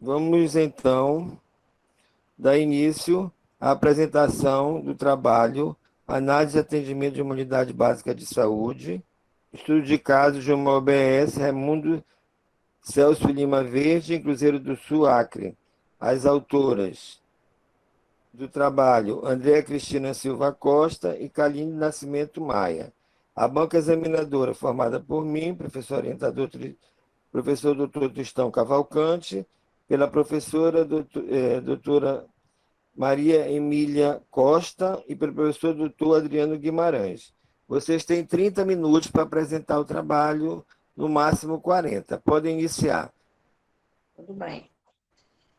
Vamos então dar início à apresentação do trabalho Análise e Atendimento de uma Unidade Básica de Saúde, estudo de casos de uma OBS Raimundo Celso Lima Verde, em Cruzeiro do Sul, Acre. As autoras do trabalho, Andréa Cristina Silva Costa e Kaline Nascimento Maia. A banca examinadora, formada por mim, professor orientador, professor doutor Tristão Cavalcante, pela professora doutora Maria Emília Costa e pelo professor doutor Adriano Guimarães. Vocês têm 30 minutos para apresentar o trabalho, no máximo 40. Podem iniciar. Tudo bem.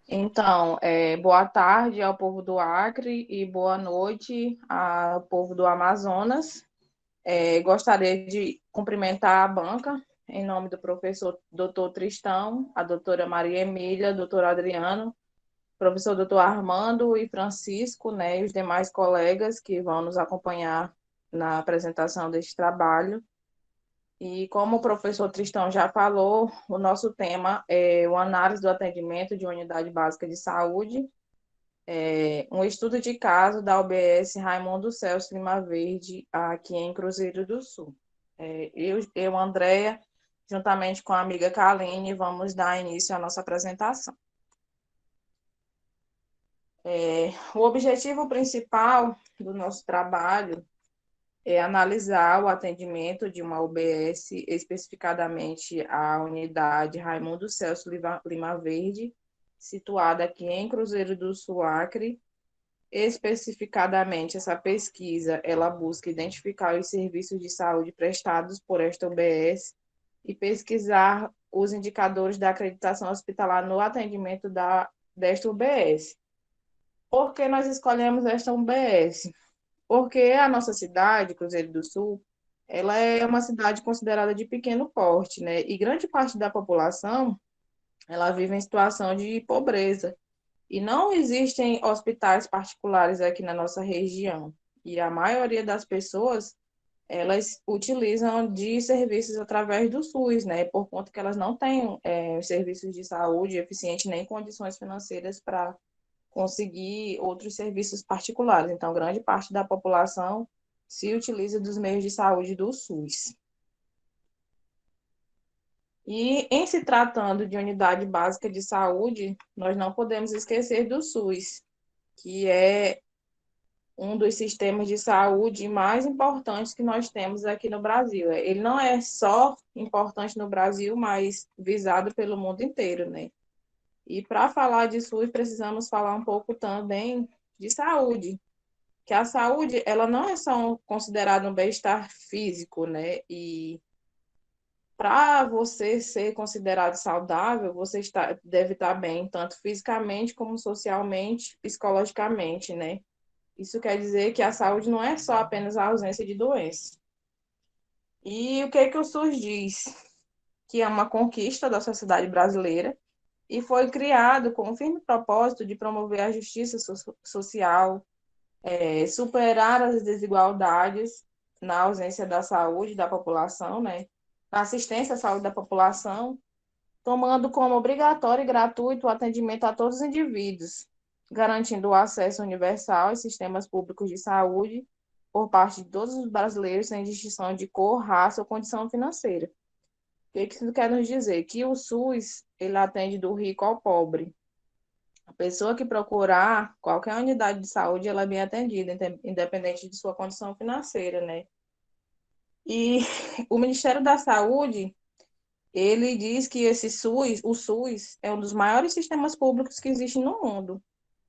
Então, boa tarde ao povo do Acre e boa noite ao povo do Amazonas. Gostaria de cumprimentar a banca em nome do professor doutor Tristão, a doutora Maria Emília, doutor Adriano, professor doutor Armando e Francisco, né, e os demais colegas que vão nos acompanhar na apresentação deste trabalho. E como o professor Tristão já falou, o nosso tema é o análise do atendimento de uma unidade básica de saúde, um estudo de caso da UBS Raimundo Celso Lima Verde, aqui em Cruzeiro do Sul. Andréia, juntamente com a amiga Kaline, vamos dar início à nossa apresentação. O objetivo principal do nosso trabalho é analisar o atendimento de uma UBS, especificadamente a unidade Raimundo Celso Lima Verde, situada aqui em Cruzeiro do Sul, Acre. Especificadamente, essa pesquisa, ela busca identificar os serviços de saúde prestados por esta UBS e pesquisar os indicadores da acreditação hospitalar no atendimento desta UBS. Por que nós escolhemos esta UBS? Porque a nossa cidade, Cruzeiro do Sul, ela é uma cidade considerada de pequeno porte, né? E grande parte da população, ela vive em situação de pobreza. E não existem hospitais particulares aqui na nossa região. E a maioria das pessoas, elas utilizam de serviços através do SUS, né? Por conta que elas não têm serviços de saúde eficientes nem condições financeiras para conseguir outros serviços particulares. Então, grande parte da população se utiliza dos meios de saúde do SUS. E em se tratando de unidade básica de saúde, nós não podemos esquecer do SUS, que é um dos sistemas de saúde mais importantes que nós temos aqui no Brasil. Ele não é só importante no Brasil, mas visado pelo mundo inteiro, né? E para falar de SUS, precisamos falar um pouco também de saúde, que a saúde, ela não é só considerada um bem-estar físico, né? E para você ser considerado saudável, deve estar bem, tanto fisicamente como socialmente, psicologicamente, né? Isso quer dizer que a saúde não é só apenas a ausência de doença. E o que o SUS diz? Que é uma conquista da sociedade brasileira e foi criado com o firme propósito de promover a justiça social, superar as desigualdades na ausência da saúde da população, né? Na assistência à saúde da população, tomando como obrigatório e gratuito o atendimento a todos os indivíduos, garantindo o acesso universal aos sistemas públicos de saúde por parte de todos os brasileiros, sem distinção de cor, raça ou condição financeira. O que isso quer nos dizer? Que o SUS, ele atende do rico ao pobre. A pessoa que procurar qualquer unidade de saúde, ela é bem atendida, independente de sua condição financeira, né? E o Ministério da Saúde, ele diz que o SUS é um dos maiores sistemas públicos que existem no mundo,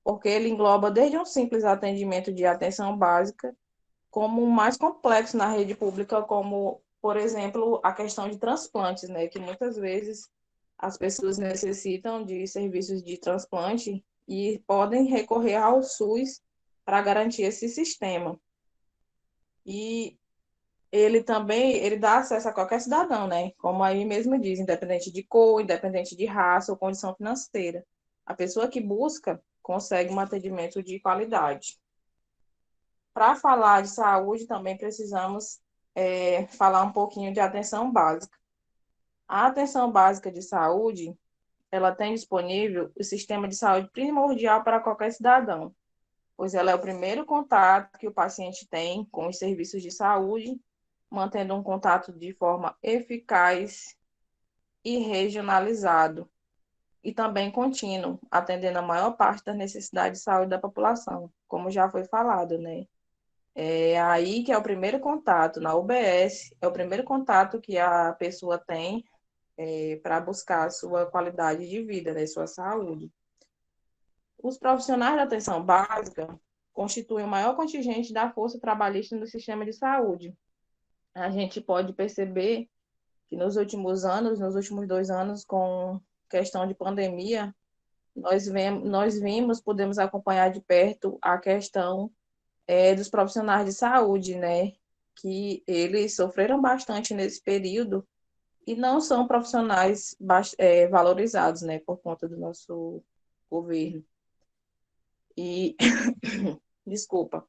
porque ele engloba desde um simples atendimento de atenção básica, como o mais complexo na rede pública, como, por exemplo, a questão de transplantes, né, que muitas vezes as pessoas necessitam de serviços de transplante e podem recorrer ao SUS para garantir esse sistema. E ele dá acesso a qualquer cidadão, né? Como aí mesmo diz, independente de cor, independente de raça ou condição financeira. A pessoa que busca consegue um atendimento de qualidade. Para falar de saúde, também precisamos falar um pouquinho de atenção básica. A atenção básica de saúde, ela tem disponível o sistema de saúde primordial para qualquer cidadão, pois ela é o primeiro contato que o paciente tem com os serviços de saúde, mantendo um contato de forma eficaz e regionalizado, e também contínuo, atendendo a maior parte das necessidades de saúde da população, como já foi falado, né? É aí que é o primeiro contato, na UBS, é o primeiro contato que a pessoa tem para buscar a sua qualidade de vida, né, sua saúde. Os profissionais da atenção básica constituem o maior contingente da força trabalhista no sistema de saúde. A gente pode perceber que nos últimos anos, nos últimos 2 anos, com questão de pandemia, nós vimos, podemos acompanhar de perto a questão dos profissionais de saúde, né? Que eles sofreram bastante nesse período e não são profissionais valorizados, né? Por conta do nosso governo. E, desculpa,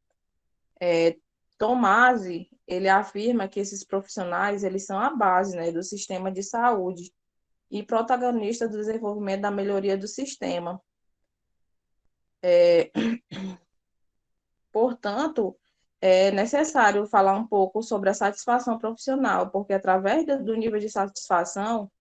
Tomasi, ele afirma que esses profissionais, eles são a base, né, do sistema de saúde e protagonistas do desenvolvimento da melhoria do sistema. Portanto, é necessário falar um pouco sobre a satisfação profissional, porque através do nível de satisfação,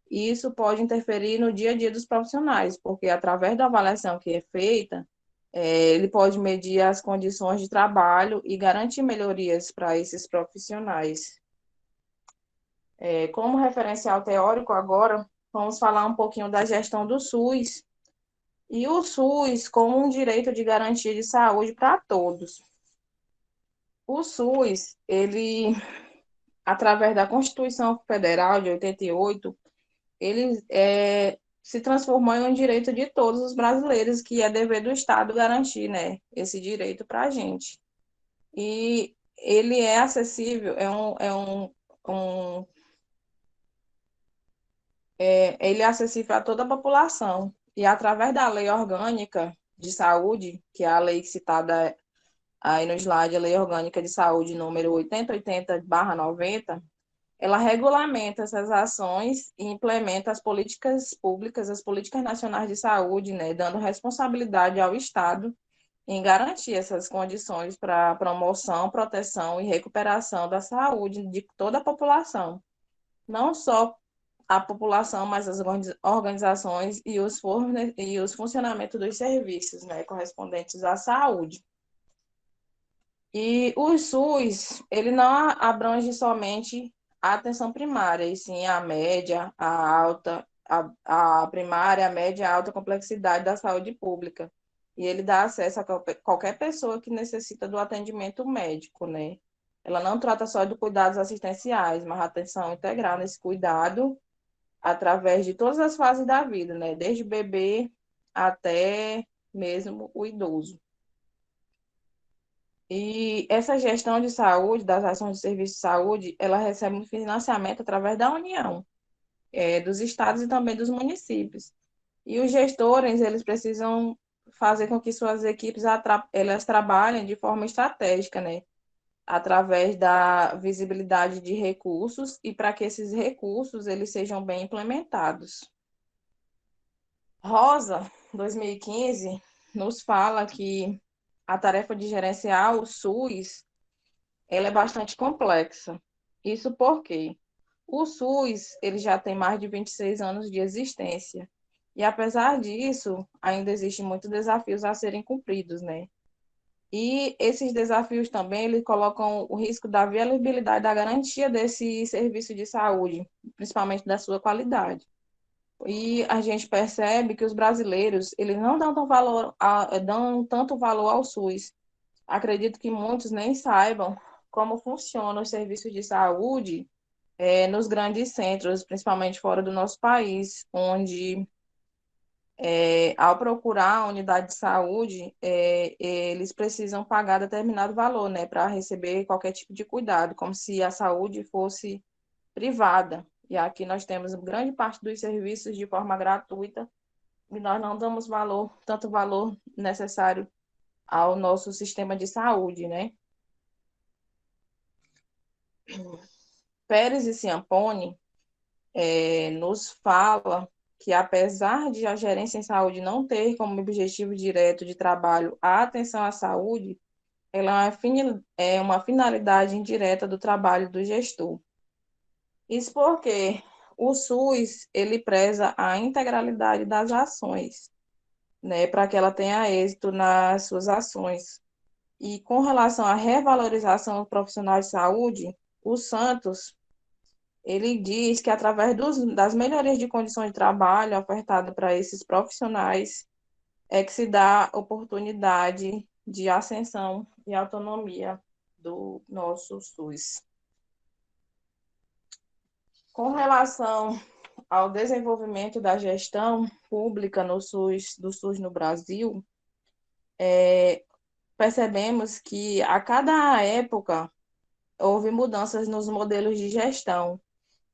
isso pode interferir no dia a dia dos profissionais, porque através da avaliação que é feita, ele pode medir as condições de trabalho e garantir melhorias para esses profissionais. Como referencial teórico, agora, vamos falar um pouquinho da gestão do SUS, e o SUS como um direito de garantia de saúde para todos. O SUS, ele, através da Constituição Federal de 88, ele se transformou em um direito de todos os brasileiros, que é dever do Estado garantir, né, esse direito para a gente. E ele é acessível, ele é acessível a toda a população. E através da Lei Orgânica de Saúde, que é a lei citada aí no slide, a Lei Orgânica de Saúde número 8080/90, ela regulamenta essas ações e implementa as políticas públicas, as políticas nacionais de saúde, né, dando responsabilidade ao Estado em garantir essas condições para promoção, proteção e recuperação da saúde de toda a população, não só a população, mas as organizações e os funcionamentos dos serviços, né, correspondentes à saúde. E o SUS, ele não abrange somente a atenção primária, e sim a média, a alta, a primária, a média e a alta complexidade da saúde pública. E ele dá acesso a qualquer pessoa que necessita do atendimento médico, né? Ela não trata só de cuidados assistenciais, mas atenção integral nesse cuidado através de todas as fases da vida, né? Desde o bebê até mesmo o idoso. E essa gestão de saúde, das ações de serviço de saúde, ela recebe um financiamento através da União, dos estados e também dos municípios. E os gestores, eles precisam fazer com que suas equipes elas trabalhem de forma estratégica, né? Através da visibilidade de recursos e para que esses recursos eles sejam bem implementados. Rosa, 2015, nos fala que a tarefa de gerenciar o SUS ela é bastante complexa. Isso porque o SUS ele já tem mais de 26 anos de existência. E apesar disso, ainda existem muitos desafios a serem cumpridos, né? E esses desafios também eles colocam o risco da viabilidade da garantia desse serviço de saúde, principalmente da sua qualidade. E a gente percebe que os brasileiros eles não dão tanto valor ao SUS. Acredito que muitos nem saibam como funcionam os serviços de saúde nos grandes centros, principalmente fora do nosso país, onde, ao procurar a unidade de saúde, eles precisam pagar determinado valor, né, para receber qualquer tipo de cuidado, como se a saúde fosse privada. E aqui nós temos grande parte dos serviços de forma gratuita e nós não damos tanto valor necessário ao nosso sistema de saúde, né? Pérez e Ciampone nos fala que, apesar de a gerência em saúde não ter como objetivo direto de trabalho a atenção à saúde, ela é uma finalidade indireta do trabalho do gestor. Isso porque o SUS, ele preza a integralidade das ações, né, para que ela tenha êxito nas suas ações. E com relação à revalorização dos profissionais de saúde, o Santos, ele diz que através das melhorias de condições de trabalho ofertadas para esses profissionais, é que se dá oportunidade de ascensão e autonomia do nosso SUS. Com relação ao desenvolvimento da gestão pública no SUS, do SUS no Brasil, percebemos que a cada época houve mudanças nos modelos de gestão,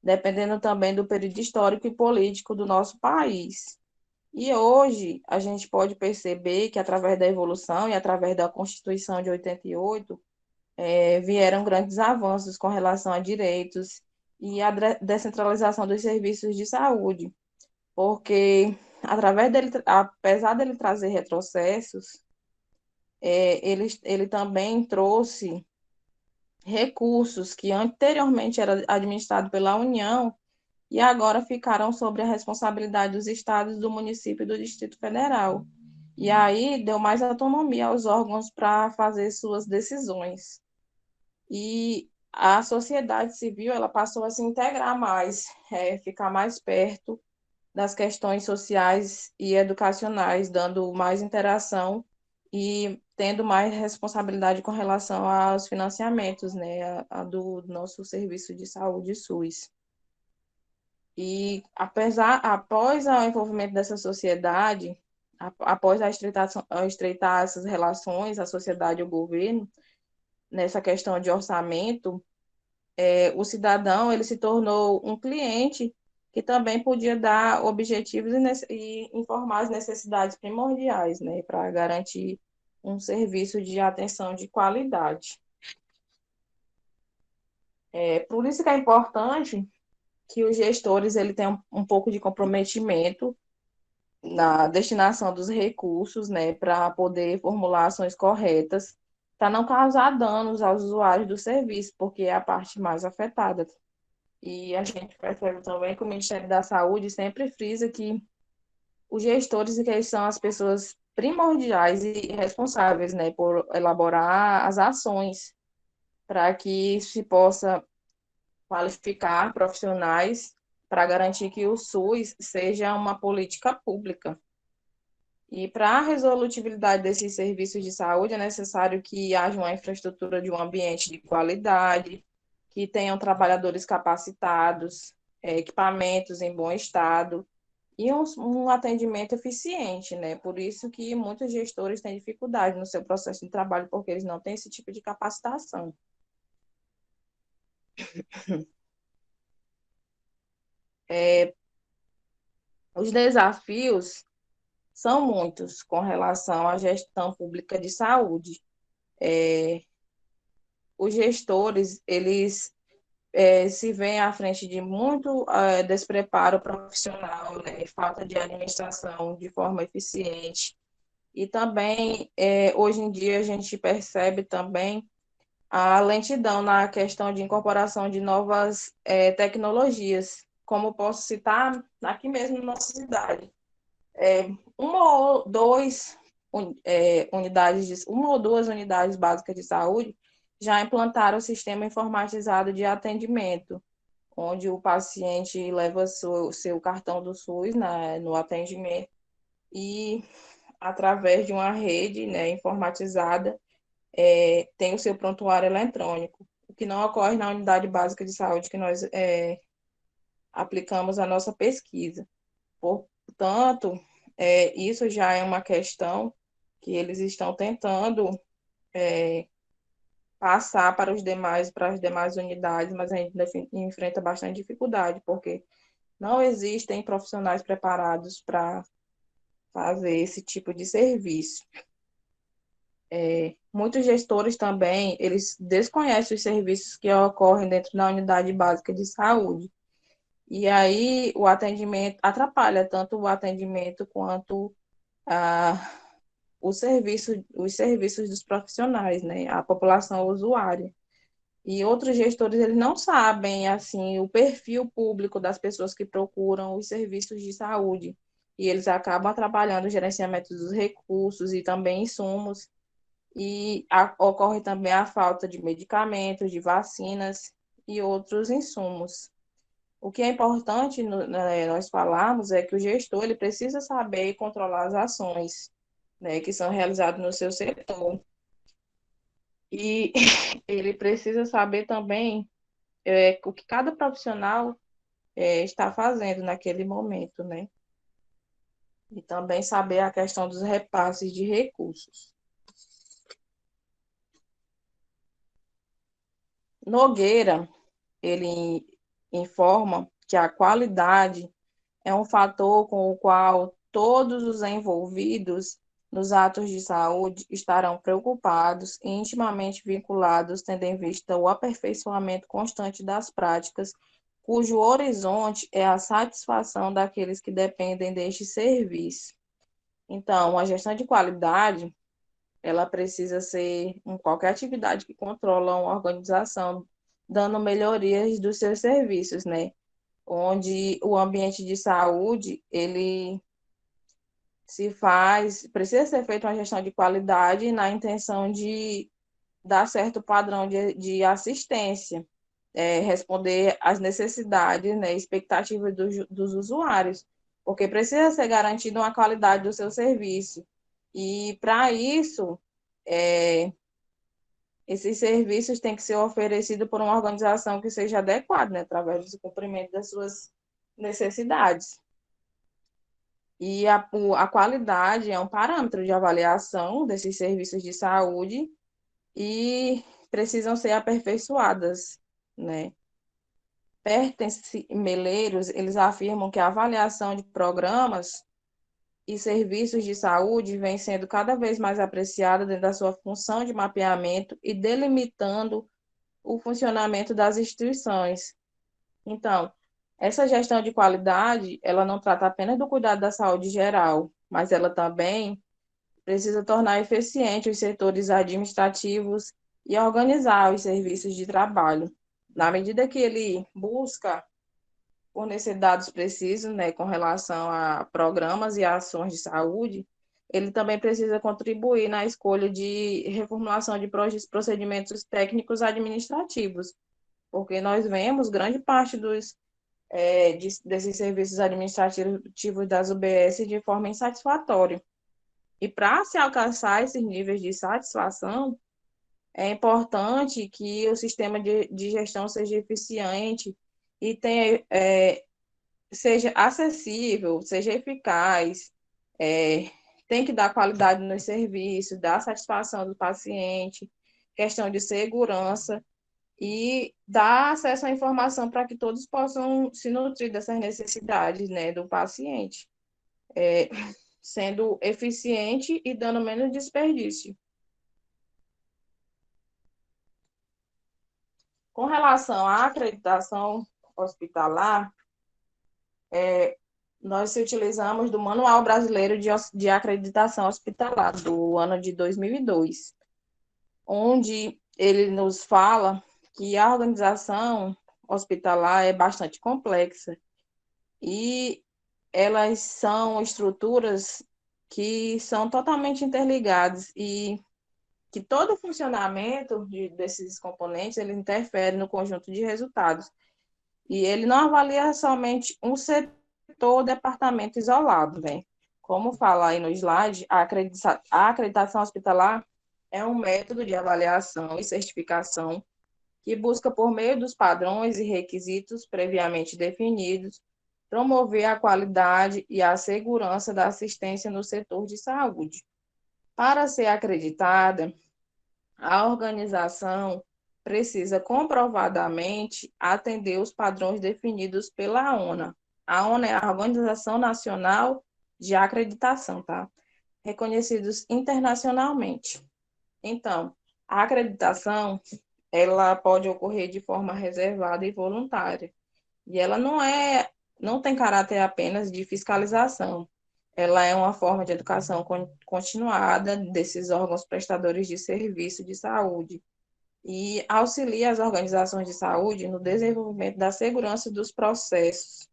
dependendo também do período histórico e político do nosso país. E hoje a gente pode perceber que através da evolução e através da Constituição de 88, vieram grandes avanços com relação a direitos e a descentralização dos serviços de saúde, porque através dele, apesar dele trazer retrocessos, ele também trouxe recursos que anteriormente era administrado pela União e agora ficaram sobre a responsabilidade dos estados, do município e do Distrito Federal. E aí deu mais autonomia aos órgãos para fazer suas decisões. E a sociedade civil ela passou a se integrar mais, ficar mais perto das questões sociais e educacionais, dando mais interação e tendo mais responsabilidade com relação aos financiamentos, né, do nosso serviço de saúde SUS. E após o envolvimento dessa sociedade, após a estreitar essas relações, a sociedade e o governo, nessa questão de orçamento, o cidadão ele se tornou um cliente que também podia dar objetivos e informar as necessidades primordiais, né, para garantir um serviço de atenção de qualidade. Por isso que é importante que os gestores ele tenham um pouco de comprometimento na destinação dos recursos, né, para poder formular ações corretas, para não causar danos aos usuários do serviço, porque é a parte mais afetada. E a gente percebe também que o Ministério da Saúde sempre frisa que os gestores que são as pessoas primordiais e responsáveis, né, por elaborar as ações para que se possa qualificar profissionais para garantir que o SUS seja uma política pública. E para a resolutividade desses serviços de saúde é necessário que haja uma infraestrutura de um ambiente de qualidade, que tenham trabalhadores capacitados, equipamentos em bom estado e um atendimento eficiente, né? Por isso que muitos gestores têm dificuldade no seu processo de trabalho, porque eles não têm esse tipo de capacitação. Os desafios são muitos com relação à gestão pública de saúde. Os gestores, eles se veem à frente de muito despreparo profissional, né? Falta de administração de forma eficiente. E também, hoje em dia, a gente percebe também a lentidão na questão de incorporação de novas tecnologias, como posso citar aqui mesmo na nossa cidade. Uma ou duas unidades básicas de saúde já implantaram o sistema informatizado de atendimento, onde o paciente leva seu cartão do SUS, né, no atendimento e, através de uma rede, né, informatizada, tem o seu prontuário eletrônico, o que não ocorre na unidade básica de saúde que nós aplicamos a nossa pesquisa. Portanto, isso já é uma questão que eles estão tentando passar para as demais unidades, mas a gente enfrenta bastante dificuldade, porque não existem profissionais preparados para fazer esse tipo de serviço. Muitos gestores também, eles desconhecem os serviços que ocorrem dentro da unidade básica de saúde. E aí o atendimento atrapalha tanto o atendimento quanto a, os serviços dos profissionais, né? A população usuária. E outros gestores, eles não sabem, assim, o perfil público das pessoas que procuram os serviços de saúde. E eles acabam atrapalhando o gerenciamento dos recursos e também insumos. E ocorre também a falta de medicamentos, de vacinas e outros insumos. O que é importante nós falarmos é que o gestor ele precisa saber e controlar as ações, né, que são realizadas no seu setor. E ele precisa saber também o que cada profissional está fazendo naquele momento, né? E também saber a questão dos repasses de recursos. Nogueira, ele informa que a qualidade é um fator com o qual todos os envolvidos nos atos de saúde estarão preocupados e intimamente vinculados, tendo em vista o aperfeiçoamento constante das práticas, cujo horizonte é a satisfação daqueles que dependem deste serviço. Então, a gestão de qualidade, ela precisa ser em qualquer atividade que controla uma organização, dando melhorias dos seus serviços, né? Onde o ambiente de saúde, ele precisa ser feita uma gestão de qualidade na intenção de dar certo padrão de assistência, responder às necessidades, né, expectativas dos usuários, porque precisa ser garantida uma qualidade do seu serviço. E, para isso, é, esses serviços têm que ser oferecidos por uma organização que seja adequada, né, através do cumprimento das suas necessidades. E a qualidade é um parâmetro de avaliação desses serviços de saúde e precisam ser aperfeiçoadas, né? Pertence Meleiros, eles afirmam que a avaliação de programas e serviços de saúde vem sendo cada vez mais apreciada dentro da sua função de mapeamento e delimitando o funcionamento das instituições. Então, essa gestão de qualidade, ela não trata apenas do cuidado da saúde geral, mas ela também precisa tornar eficiente os setores administrativos e organizar os serviços de trabalho. Na medida que ele busca fornecer dados precisos, né, com relação a programas e ações de saúde, ele também precisa contribuir na escolha de reformulação de procedimentos técnicos administrativos, porque nós vemos grande parte desses serviços administrativos das UBS de forma insatisfatória. E para se alcançar esses níveis de satisfação, é importante que o sistema de gestão seja eficiente e seja acessível, seja eficaz, tem que dar qualidade nos serviços, dar satisfação do paciente, questão de segurança e dar acesso à informação para que todos possam se nutrir dessas necessidades, né, do paciente, sendo eficiente e dando menos desperdício. Com relação à acreditação hospitalar, nós utilizamos do Manual Brasileiro de Acreditação Hospitalar, do ano de 2002, onde ele nos fala que a organização hospitalar é bastante complexa e elas são estruturas que são totalmente interligadas e que todo o funcionamento desses componentes ele interfere no conjunto de resultados. E ele não avalia somente um setor ou departamento isolado, né? Como fala aí no slide, a acreditação hospitalar é um método de avaliação e certificação que busca, por meio dos padrões e requisitos previamente definidos, promover a qualidade e a segurança da assistência no setor de saúde. Para ser acreditada, a organização precisa comprovadamente atender os padrões definidos pela ONA. A ONA é a Organização Nacional de Acreditação, tá? Reconhecidos internacionalmente. Então, a acreditação, ela pode ocorrer de forma reservada e voluntária. E ela não tem caráter apenas de fiscalização. Ela é uma forma de educação continuada desses órgãos prestadores de serviço de saúde e auxilia as organizações de saúde no desenvolvimento da segurança dos processos,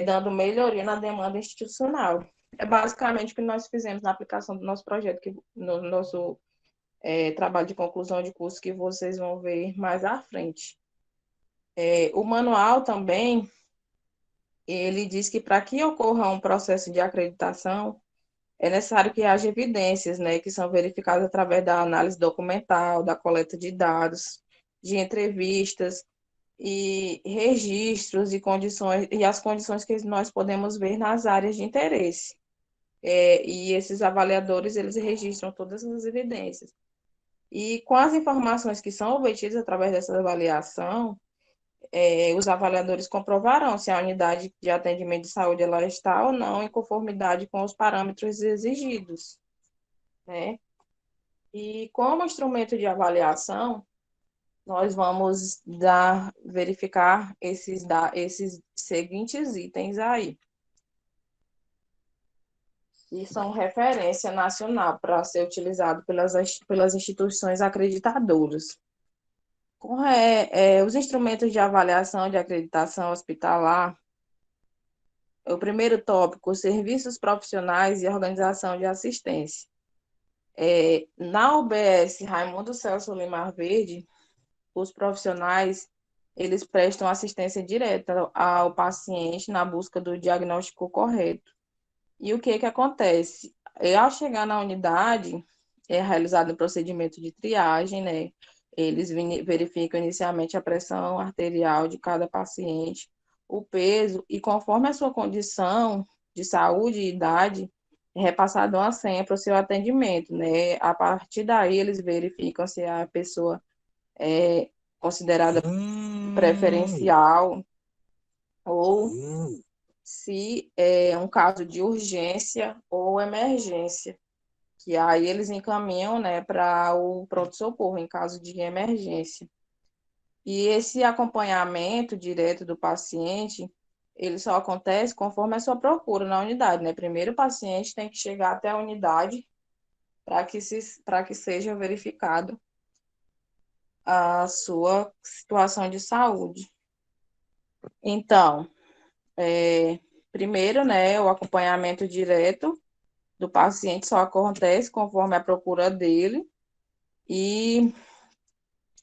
dando melhoria na demanda institucional. É basicamente o que nós fizemos na aplicação do nosso projeto, no nosso trabalho de conclusão de curso, que vocês vão ver mais à frente. O manual também, ele diz que para que ocorra um processo de acreditação, é necessário que haja evidências, né, que são verificadas através da análise documental, da coleta de dados, de entrevistas e registros e condições e as condições que nós podemos ver nas áreas de interesse. E esses avaliadores, eles registram todas as evidências. E com as informações que são obtidas através dessa avaliação, os avaliadores comprovarão se a unidade de atendimento de saúde ela está ou não em conformidade com os parâmetros exigidos, né? E como instrumento de avaliação, nós vamos verificar esses seguintes itens aí, que são referência nacional para ser utilizado pelas instituições acreditadoras. Os instrumentos de avaliação de acreditação hospitalar, o primeiro tópico, serviços profissionais e organização de assistência. Na UBS Raimundo Celso Limar Verde, os profissionais, eles prestam assistência direta ao paciente na busca do diagnóstico correto. E o que acontece? Ao chegar na unidade, é realizado o procedimento de triagem, né? Eles verificam inicialmente a pressão arterial de cada paciente, o peso, e conforme a sua condição de saúde e idade, é repassado uma senha para o seu atendimento, né? A partir daí, eles verificam se a pessoa é considerada preferencial ou se é um caso de urgência ou emergência, que aí eles encaminham, né, para o pronto-socorro em caso de emergência. E esse acompanhamento direto do paciente, ele só acontece conforme a sua procura na unidade, né? Primeiro o paciente tem que chegar até a unidade para que seja verificado a sua situação de saúde. Então, primeiro, né, o acompanhamento direto do paciente só acontece conforme a procura dele, e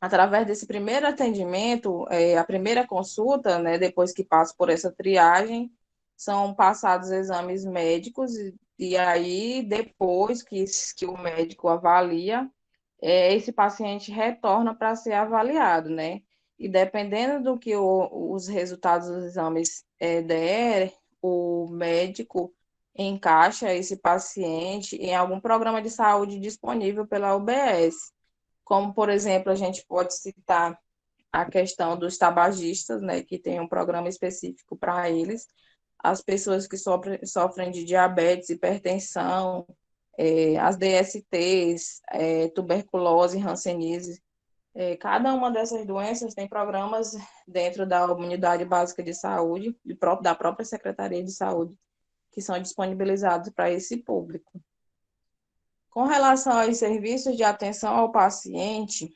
através desse primeiro atendimento, a primeira consulta, né, depois que passa por essa triagem, são passados exames médicos, e aí, depois que o médico avalia, esse paciente retorna para ser avaliado, né? E dependendo do que os resultados dos exames der, o médico encaixa esse paciente em algum programa de saúde disponível pela UBS. Como, por exemplo, a gente pode citar a questão dos tabagistas, né, que tem um programa específico para eles, as pessoas que sofrem de diabetes, hipertensão, as DSTs, tuberculose, hanseníase. Cada uma dessas doenças tem programas dentro da Unidade Básica de Saúde, da própria Secretaria de Saúde, que são disponibilizados para esse público. Com relação aos serviços de atenção ao paciente,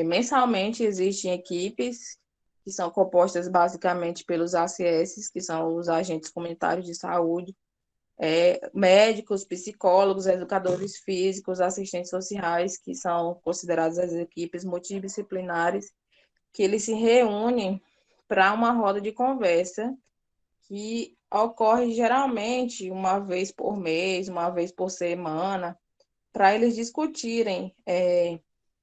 mensalmente existem equipes que são compostas basicamente pelos ACS, que são os agentes comunitários de saúde, médicos, psicólogos, educadores físicos, assistentes sociais, que são consideradas as equipes multidisciplinares, que eles se reúnem para uma roda de conversa que ocorre geralmente uma vez por mês, uma vez por semana, para eles discutirem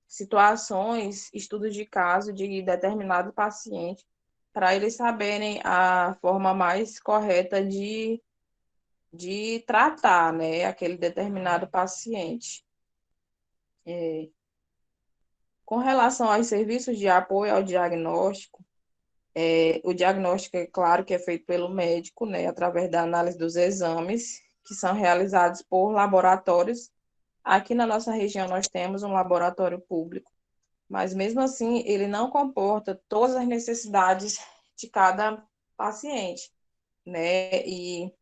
situações, estudos de caso de determinado paciente, para eles saberem a forma mais correta de tratar, né, aquele determinado paciente. Com relação aos serviços de apoio ao diagnóstico, o diagnóstico, é claro que é feito pelo médico, né, através da análise dos exames, que são realizados por laboratórios. Aqui na nossa região nós temos um laboratório público, mas mesmo assim ele não comporta todas as necessidades de cada paciente, né? E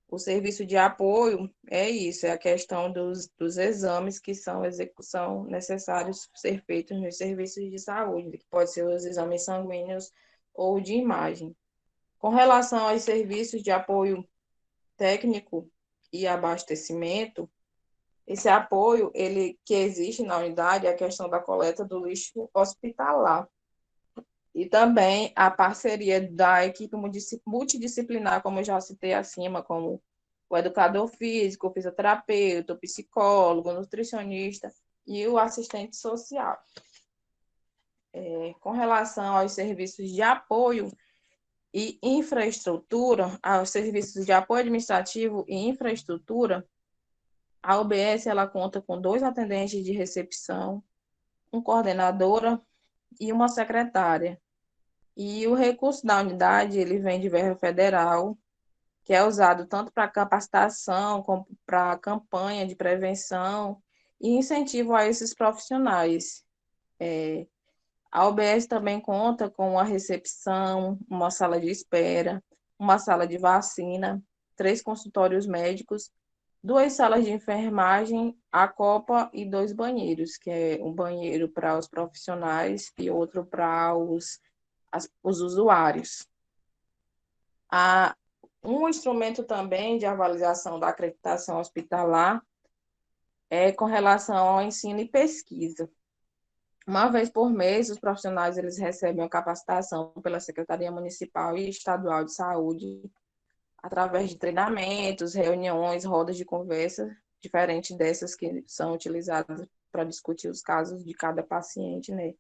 o serviço de apoio é isso, é a questão dos exames que são necessários ser feitos nos serviços de saúde, que pode ser os exames sanguíneos ou de imagem. Com relação aos serviços de apoio técnico e abastecimento, esse apoio, ele que existe na unidade, é a questão da coleta do lixo hospitalar. E também a parceria da equipe multidisciplinar, como eu já citei acima, como o educador físico, o fisioterapeuta, o psicólogo, o nutricionista e o assistente social. Com relação aos serviços de apoio e infraestrutura, aos serviços de apoio administrativo e infraestrutura, a UBS ela conta com 2 atendentes de recepção, uma coordenadora e uma secretária. E o recurso da unidade, ele vem de verba federal, que é usado tanto para capacitação, como para campanha de prevenção e incentivo a esses profissionais. A UBS também conta com a recepção, uma sala de espera, uma sala de vacina, 3 consultórios médicos, 2 salas de enfermagem, a copa e 2 banheiros, que é um banheiro para os profissionais e outro para os usuários. Um instrumento também de avaliação da acreditação hospitalar é com relação ao ensino e pesquisa. Uma vez por mês, os profissionais eles recebem uma capacitação pela Secretaria Municipal e Estadual de Saúde, através de treinamentos, reuniões, rodas de conversa, diferentes dessas que são utilizadas para discutir os casos de cada paciente, né?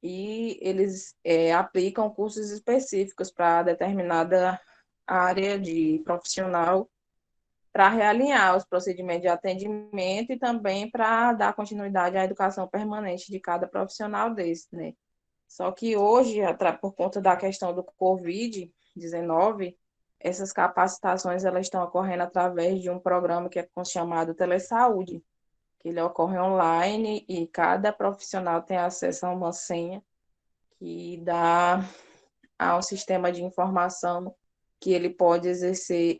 E eles aplicam cursos específicos para determinada área de profissional para realinhar os procedimentos de atendimento e também para dar continuidade à educação permanente de cada profissional desse, né? Só que hoje, por conta da questão do Covid-19, essas capacitações elas estão ocorrendo através de um programa que é chamado Telesaúde, que ele ocorre online e cada profissional tem acesso a uma senha que dá a um sistema de informação que ele pode exercer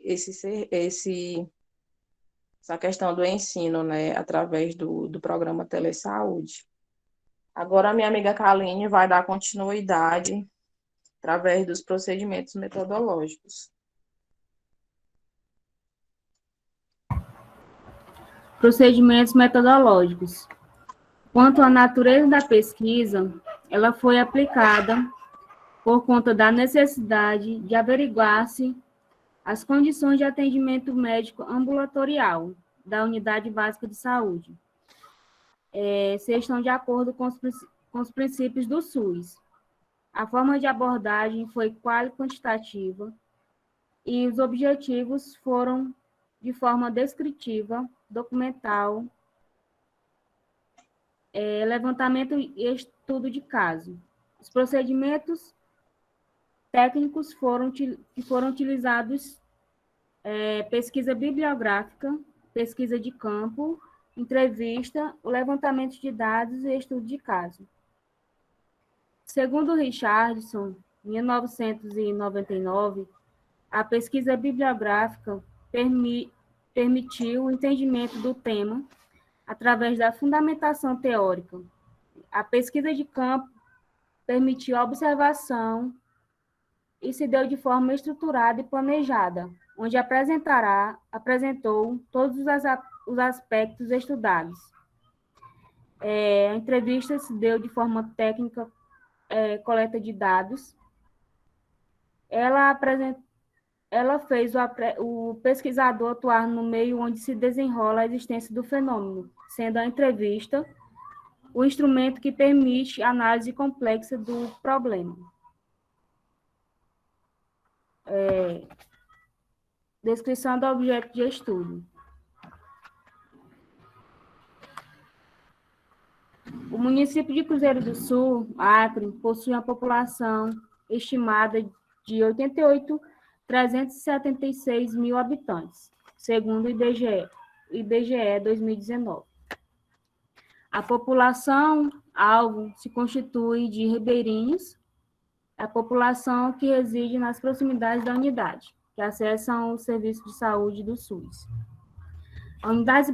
essa questão do ensino, né, através do programa Telesaúde. Agora, a minha amiga Kaline vai dar continuidade através dos procedimentos metodológicos. Procedimentos metodológicos. Quanto à natureza da pesquisa, ela foi aplicada por conta da necessidade de averiguar-se as condições de atendimento médico ambulatorial da unidade básica de saúde, se estão de acordo com os princípios do SUS. A forma de abordagem foi quantitativa e os objetivos foram de forma descritiva, documental, levantamento e estudo de caso. Os procedimentos técnicos que foram utilizados pesquisa bibliográfica, pesquisa de campo, entrevista, o levantamento de dados e estudo de caso. Segundo Richardson, em 1999, a pesquisa bibliográfica permitiu o entendimento do tema através da fundamentação teórica. A pesquisa de campo permitiu a observação e se deu de forma estruturada e planejada, onde apresentou todos os aspectos estudados. A entrevista se deu de forma técnica, coleta de dados. Ela fez o pesquisador atuar no meio onde se desenrola a existência do fenômeno, sendo a entrevista o instrumento que permite a análise complexa do problema. Descrição do objeto de estudo. O município de Cruzeiro do Sul, Acre, possui uma população estimada de 88.376 mil habitantes, segundo o IBGE 2019. A população alvo se constitui de ribeirinhos, a população que reside nas proximidades da unidade, que acessam o serviço de saúde do SUS. A Unidade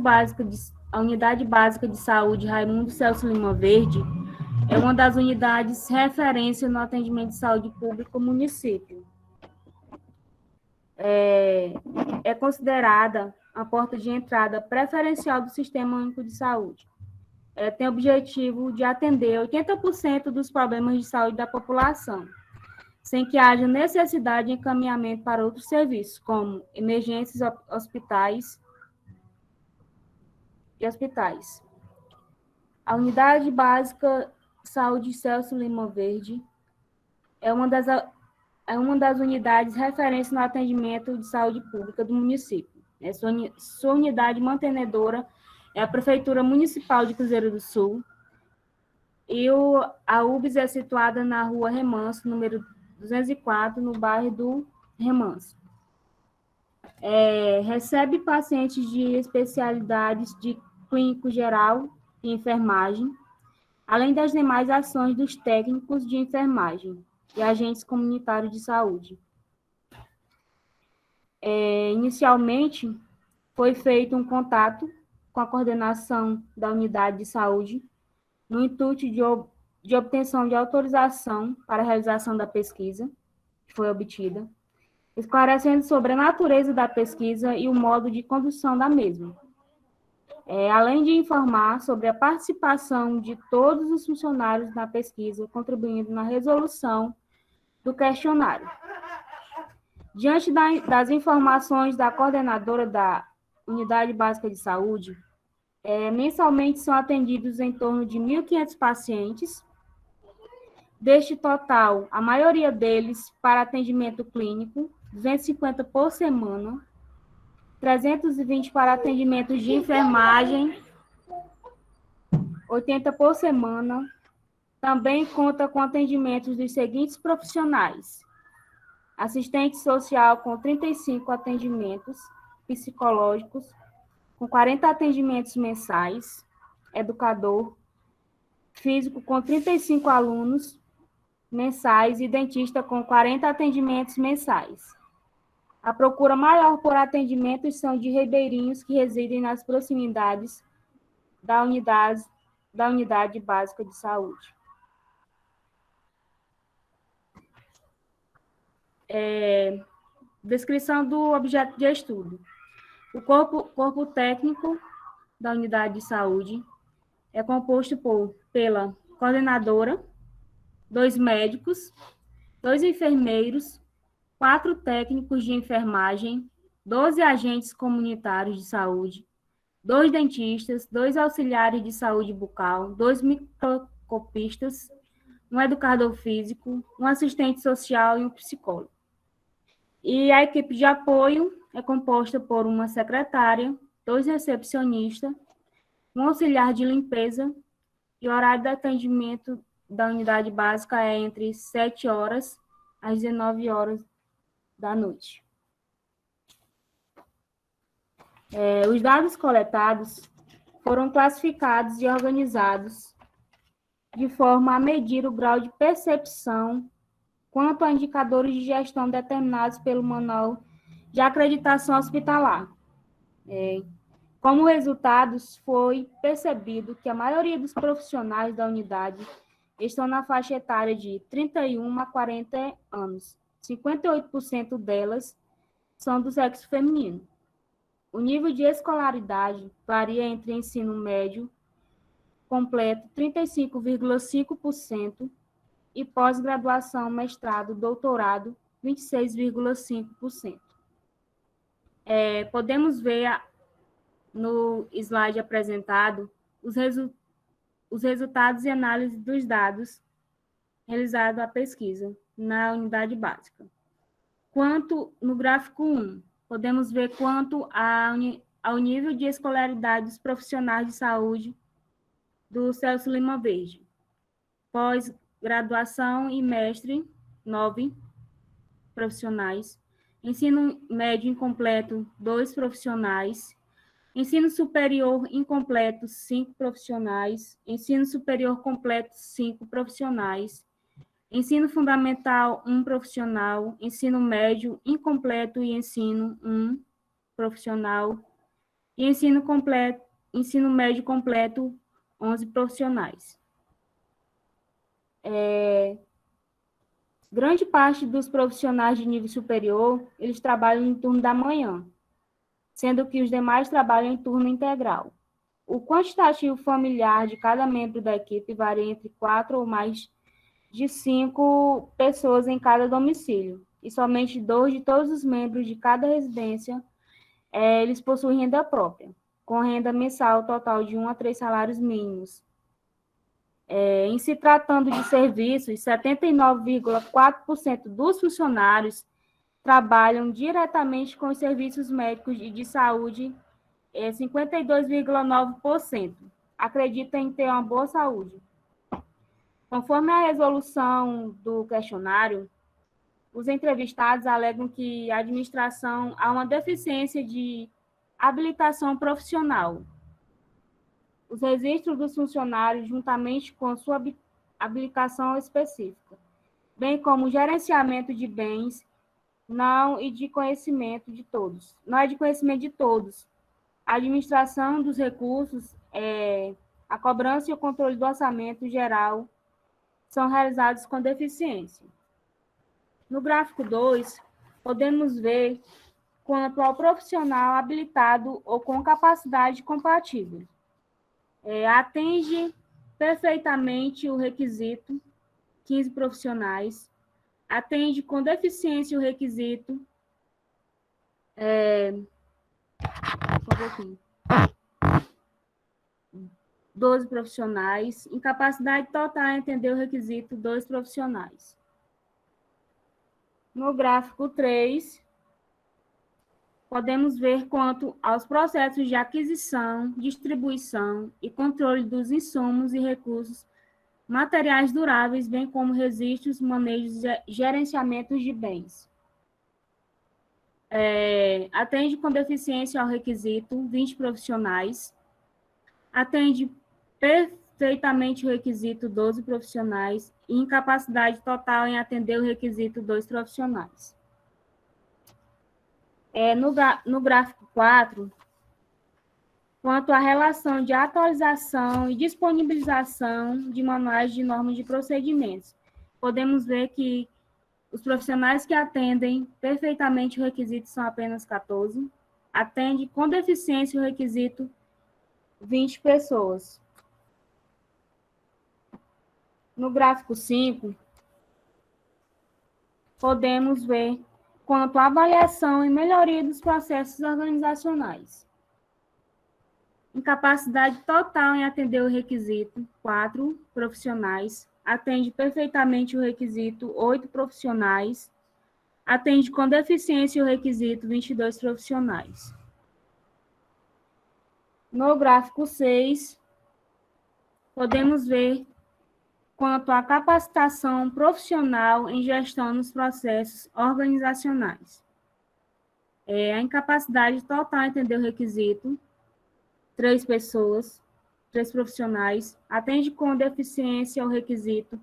Básica de Saúde Raimundo Celso Lima Verde é uma das unidades referência no atendimento de saúde público no município. É considerada a porta de entrada preferencial do Sistema Único de Saúde. Tem o objetivo de atender 80% dos problemas de saúde da população, sem que haja necessidade de encaminhamento para outros serviços, como emergências, hospitais e hospitais. A Unidade Básica de Saúde Celso Lima Verde é uma das unidades referência no atendimento de saúde pública do município. Sua unidade mantenedora é a Prefeitura Municipal de Cruzeiro do Sul, e a UBS é situada na Rua Remanso, número 204, no bairro do Remanso. Recebe pacientes de especialidades de clínico geral e enfermagem, além das demais ações dos técnicos de enfermagem e agentes comunitários de saúde. Inicialmente, foi feito um contato com a coordenação da unidade de saúde, no intuito de obtenção de autorização para a realização da pesquisa, que foi obtida, esclarecendo sobre a natureza da pesquisa e o modo de condução da mesma, além de informar sobre a participação de todos os funcionários na pesquisa, contribuindo na resolução do questionário. Diante das informações da coordenadora da Unidade Básica de Saúde, mensalmente são atendidos em torno de 1.500 pacientes. Deste total, a maioria deles para atendimento clínico, 250 por semana, 320 para atendimentos de enfermagem, 80 por semana. Também conta com atendimentos dos seguintes profissionais: assistente social com 35 atendimentos psicológicos, com 40 atendimentos mensais, educador, físico com 35 alunos mensais e dentista com 40 atendimentos mensais. A procura maior por atendimentos são de ribeirinhos que residem nas proximidades da unidade básica de saúde. Descrição do objeto de estudo. O corpo técnico da unidade de saúde é composto pela coordenadora, 2 médicos, 2 enfermeiros, 4 técnicos de enfermagem, 12 agentes comunitários de saúde, 2 dentistas, 2 auxiliares de saúde bucal, 2 microscopistas, um educador físico, um assistente social e um psicólogo. E a equipe de apoio é composta por uma secretária, 2 recepcionistas, um auxiliar de limpeza, e o horário de atendimento da unidade básica é entre 7 horas às 19 horas da noite. Os dados coletados foram classificados e organizados de forma a medir o grau de percepção quanto a indicadores de gestão determinados pelo Manual de Acreditação Hospitalar. Como resultados, foi percebido que a maioria dos profissionais da unidade estão na faixa etária de 31 a 40 anos. 58% delas são do sexo feminino. O nível de escolaridade varia entre ensino médio completo, 35,5%, e pós-graduação, mestrado, doutorado, 26,5%. Podemos ver no slide apresentado os resultados e análise dos dados realizados à pesquisa na unidade básica. Quanto no gráfico 1, podemos ver quanto ao nível de escolaridade dos profissionais de saúde do Celso Lima Verde. Pós-graduação e mestre, 9 profissionais. Ensino médio incompleto, 2 profissionais. Ensino superior incompleto, 5 profissionais. Ensino superior completo, 5 profissionais. Ensino fundamental, 1 profissional. Ensino médio incompleto e ensino, 1 profissional. E ensino médio completo, 11 profissionais. Grande parte dos profissionais de nível superior, eles trabalham em turno da manhã, sendo que os demais trabalham em turno integral. O quantitativo familiar de cada membro da equipe varia entre 4 ou mais de 5 pessoas em cada domicílio, e somente 2 de todos os membros de cada residência, eles possuem renda própria, com renda mensal total de 1 a 3 salários mínimos. Em se tratando de serviços, 79,4% dos funcionários trabalham diretamente com os serviços médicos e de saúde, 52,9% acreditam em ter uma boa saúde. Conforme a resolução do questionário, os entrevistados alegam que a administração há uma deficiência de habilitação profissional. Os registros dos funcionários, juntamente com sua habilitação específica, bem como o gerenciamento de bens, não é de conhecimento de todos. A administração dos recursos, a cobrança e o controle do orçamento geral são realizados com deficiência. No gráfico 2, podemos ver quanto ao profissional habilitado ou com capacidade compatível. Atende perfeitamente o requisito, 15 profissionais. Atende com deficiência o requisito, 12 profissionais. Incapacidade total em atender o requisito, 2 profissionais. No gráfico 3, podemos ver quanto aos processos de aquisição, distribuição e controle dos insumos e recursos materiais duráveis, bem como registros, manejos e gerenciamentos de bens. Atende com deficiência ao requisito, 20 profissionais. Atende perfeitamente o requisito, 12 profissionais. E incapacidade total em atender o requisito, 2 profissionais. No gráfico 4, quanto à relação de atualização e disponibilização de manuais de normas de procedimentos, podemos ver que os profissionais que atendem perfeitamente o requisito são apenas 14, atende com deficiência o requisito 20 pessoas. No gráfico 5, podemos ver quanto à avaliação e melhoria dos processos organizacionais. Incapacidade total em atender o requisito, 4 profissionais. Atende perfeitamente o requisito, 8 profissionais. Atende com deficiência o requisito, 22 profissionais. No gráfico 6, podemos ver quanto à capacitação profissional em gestão nos processos organizacionais. A incapacidade total em atender o requisito, 3 pessoas, 3 profissionais, atende com deficiência ao requisito,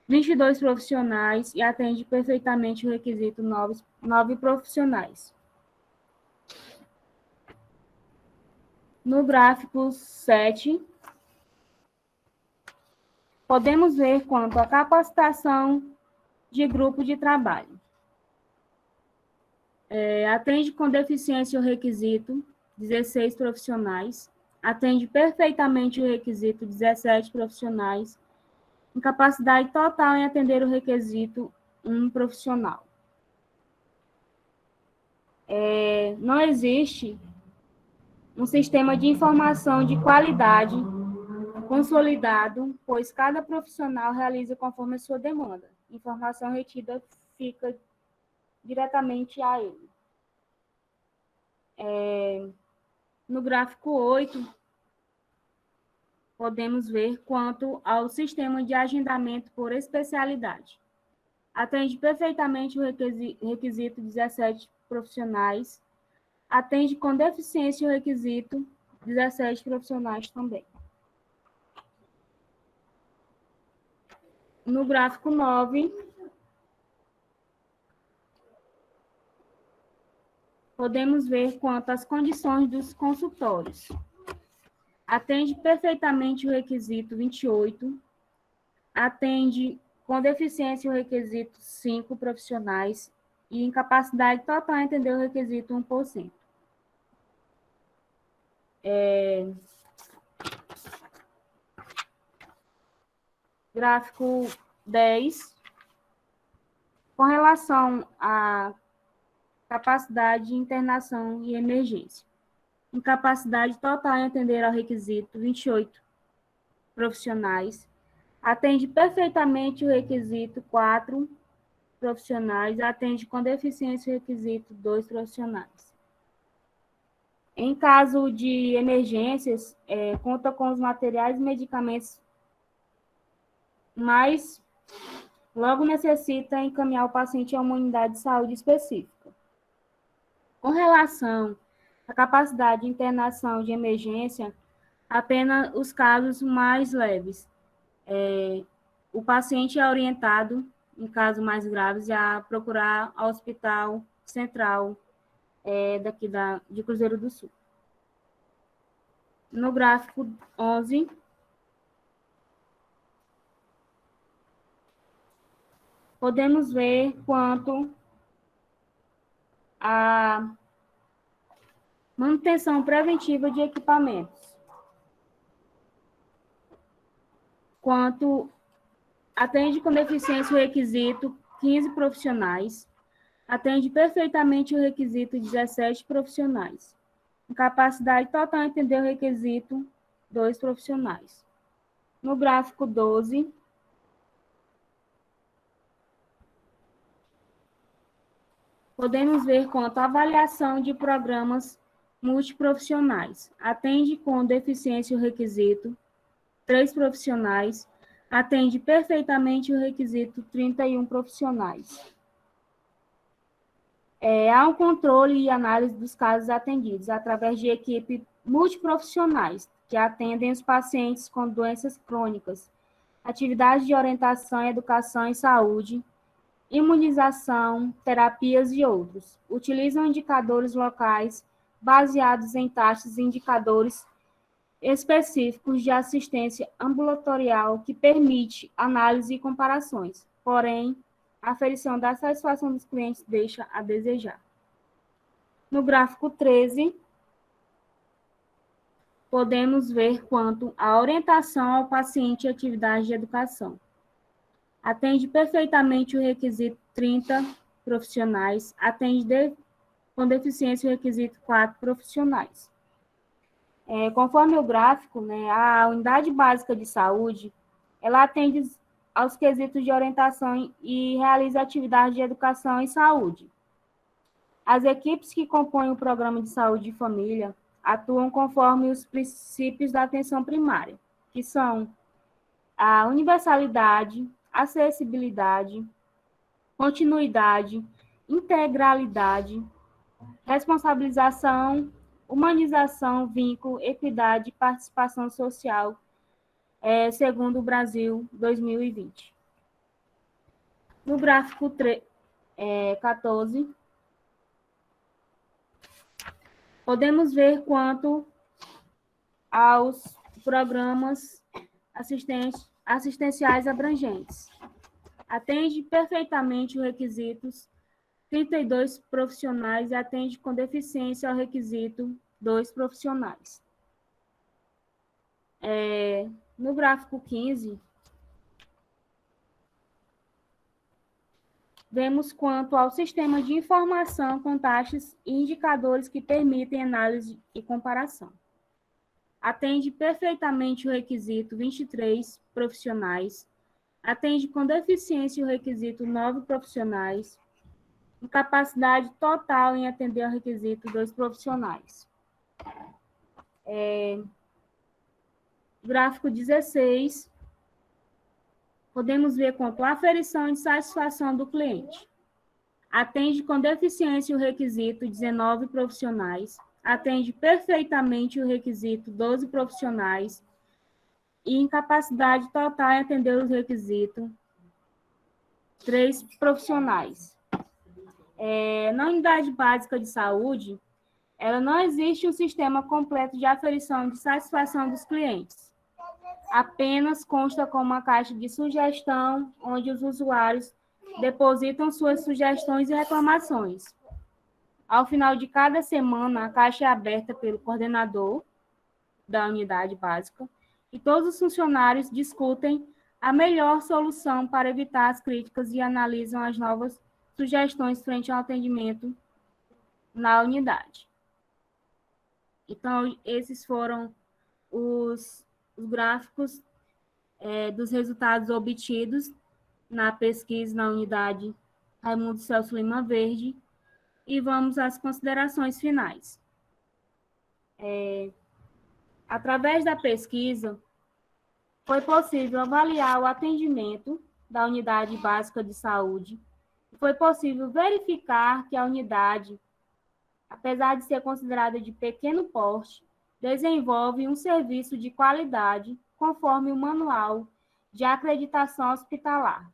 22 profissionais e atende perfeitamente o requisito, 9 profissionais. No gráfico 7, podemos ver quanto à capacitação de grupo de trabalho. Atende com deficiência o requisito, 16 profissionais. Atende perfeitamente o requisito, 17 profissionais. Incapacidade total em atender o requisito, 1 profissional. Não existe um sistema de informação de qualidade consolidado, pois cada profissional realiza conforme a sua demanda. Informação retida fica diretamente a ele. No gráfico 8, podemos ver quanto ao sistema de agendamento por especialidade. Atende perfeitamente o requisito 17 profissionais. atende com deficiência o requisito 17 profissionais também. No gráfico 9, podemos ver quanto às condições dos consultórios. Atende perfeitamente o requisito 28, atende com deficiência o requisito 5 profissionais e incapacidade total a atender o requisito 1%. Gráfico 10, com relação à capacidade de internação e emergência. Incapacidade total em atender ao requisito 28 profissionais. Atende perfeitamente o requisito 4 profissionais. Atende com deficiência o requisito 2 profissionais. Em caso de emergências, conta com os materiais e medicamentos, mas logo necessita encaminhar o paciente a uma unidade de saúde específica. Com relação à capacidade de internação de emergência, apenas os casos mais leves. O paciente é orientado, em casos mais graves, a procurar o hospital central daqui de Cruzeiro do Sul. No gráfico 11, podemos ver quanto à manutenção preventiva de equipamentos, quanto atende com deficiência o requisito 15 profissionais, atende perfeitamente o requisito 17 profissionais. Incapacidade total em atender o requisito 2 profissionais. No gráfico 12, podemos ver quanto à avaliação de programas multiprofissionais. Atende com deficiência o requisito 3 profissionais, atende perfeitamente o requisito 31 profissionais. Há um controle e análise dos casos atendidos através de equipe multiprofissionais que atendem os pacientes com doenças crônicas, atividades de orientação, educação e saúde, imunização, terapias e outros. Utilizam indicadores locais baseados em taxas e indicadores específicos de assistência ambulatorial que permite análise e comparações. Porém, a aferição da satisfação dos clientes deixa a desejar. No gráfico 13, podemos ver quanto à orientação ao paciente e atividade de educação. Atende perfeitamente o requisito 30 profissionais, atende com deficiência o requisito 4 profissionais. Conforme o gráfico, a unidade básica de saúde, ela atende aos quesitos de orientação e realiza atividades de educação e saúde. As equipes que compõem o programa de saúde e família atuam conforme os princípios da atenção primária, que são a universalidade, acessibilidade, continuidade, integralidade, responsabilização, humanização, vínculo, equidade e participação social, segundo o Brasil 2020. No gráfico 14, podemos ver quanto aos programas assistenciais abrangentes. Atende perfeitamente os requisitos 32 profissionais e atende com deficiência ao requisito 2 profissionais. No gráfico 15, vemos quanto ao sistema de informação com taxas e indicadores que permitem análise e comparação. Atende perfeitamente o requisito 23 profissionais, atende com deficiência o requisito 9 profissionais, incapacidade total em atender ao requisito 2 profissionais. Gráfico 16, podemos ver quanto à aferição de satisfação do cliente. atende com deficiência o requisito 19 profissionais, atende perfeitamente o requisito 12 profissionais e incapacidade total em atender os requisitos 3 profissionais. Na unidade básica de saúde, ela não existe um sistema completo de aferição de satisfação dos clientes. Apenas consta com uma caixa de sugestão, onde os usuários depositam suas sugestões e reclamações. Ao final de cada semana, a caixa é aberta pelo coordenador da unidade básica e todos os funcionários discutem a melhor solução para evitar as críticas e analisam as novas sugestões frente ao atendimento na unidade. Então, esses foram os gráficos dos resultados obtidos na pesquisa na unidade Raimundo Celso Lima Verde, e vamos às considerações finais. Através da pesquisa, foi possível avaliar o atendimento da unidade básica de saúde, foi possível verificar que a unidade, apesar de ser considerada de pequeno porte, desenvolve um serviço de qualidade conforme o Manual de Acreditação Hospitalar.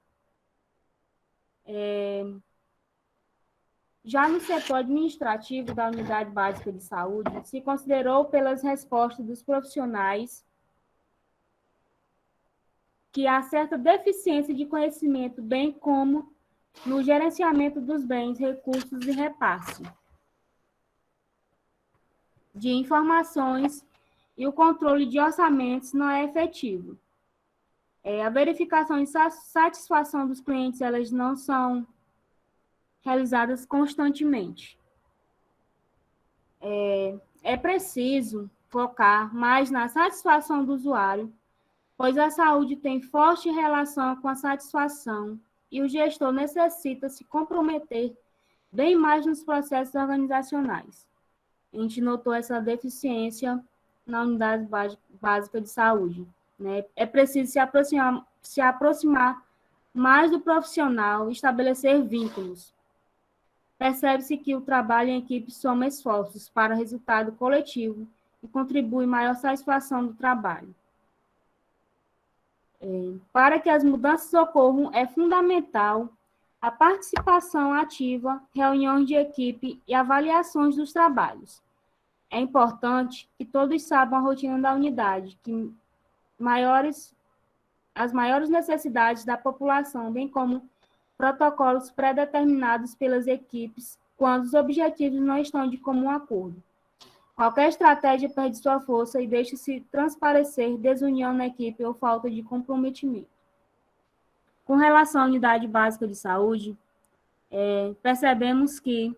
Já no setor administrativo da Unidade Básica de Saúde, se considerou pelas respostas dos profissionais que há certa deficiência de conhecimento, bem como no gerenciamento dos bens, recursos e repasse de informações, e o controle de orçamentos não é efetivo. A verificação e satisfação dos clientes, elas não são realizadas constantemente. É preciso focar mais na satisfação do usuário, pois a saúde tem forte relação com a satisfação e o gestor necessita se comprometer bem mais nos processos organizacionais. A gente notou essa deficiência na unidade básica de saúde, né? É preciso se aproximar mais do profissional e estabelecer vínculos. Percebe-se que o trabalho em equipe soma esforços para resultado coletivo e contribui maior satisfação do trabalho. Para que as mudanças ocorram, é fundamental a participação ativa, reuniões de equipe e avaliações dos trabalhos. É importante que todos saibam a rotina da unidade, que as maiores necessidades da população, bem como protocolos pré-determinados pelas equipes quando os objetivos não estão de comum acordo. Qualquer estratégia perde sua força e deixa-se transparecer desunião na equipe ou falta de comprometimento. Com relação à unidade básica de saúde, percebemos que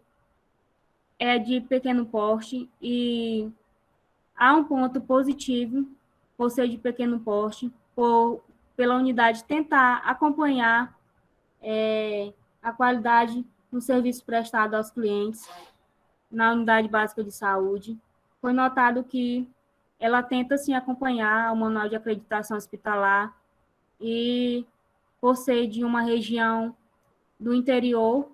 é de pequeno porte e há um ponto positivo por ser de pequeno porte, pela unidade tentar acompanhar a qualidade do serviço prestado aos clientes na unidade básica de saúde. Foi notado que ela tenta, sim, acompanhar o Manual de Acreditação Hospitalar e, por ser de uma região do interior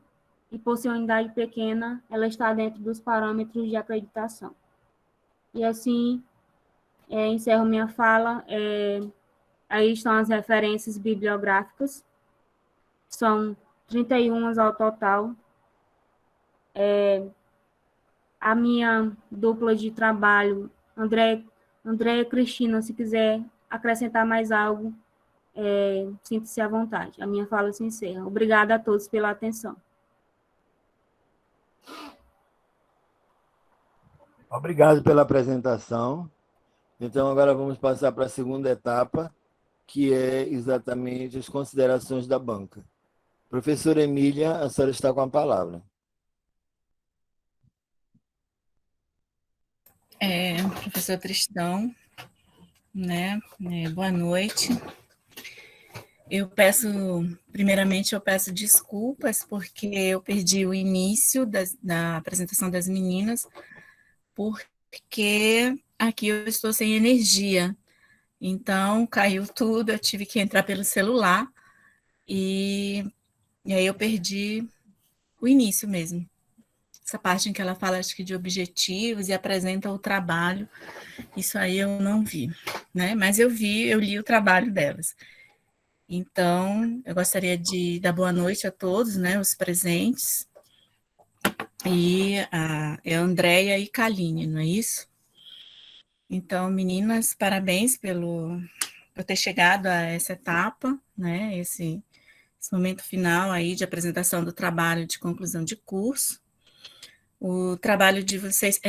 e por ser uma unidade pequena, ela está dentro dos parâmetros de acreditação. E, assim, encerro minha fala. Aí estão as referências bibliográficas. São 31 ao total. A minha dupla de trabalho, André e Cristina, se quiser acrescentar mais algo, sinta-se à vontade. A minha fala se encerra. Obrigada a todos pela atenção. Obrigado pela apresentação. Então, agora vamos passar para a segunda etapa, que é exatamente as considerações da banca. Professora Emília, a senhora está com a palavra. Professor Tristão, né? Boa noite. Primeiramente, eu peço desculpas porque eu perdi o início da apresentação das meninas, porque aqui eu estou sem energia. Então, caiu tudo, eu tive que entrar pelo celular e aí eu perdi o início mesmo. Essa parte em que ela fala, acho que de objetivos e apresenta o trabalho, isso aí eu não vi, né? Mas eu li o trabalho delas. Então, eu gostaria de dar boa noite a todos, né, os presentes, e é a Andréia e Kaline, não é isso? Então, meninas, parabéns por ter chegado a essa etapa, né, esse momento final aí de apresentação do trabalho de conclusão de curso. O trabalho de vocês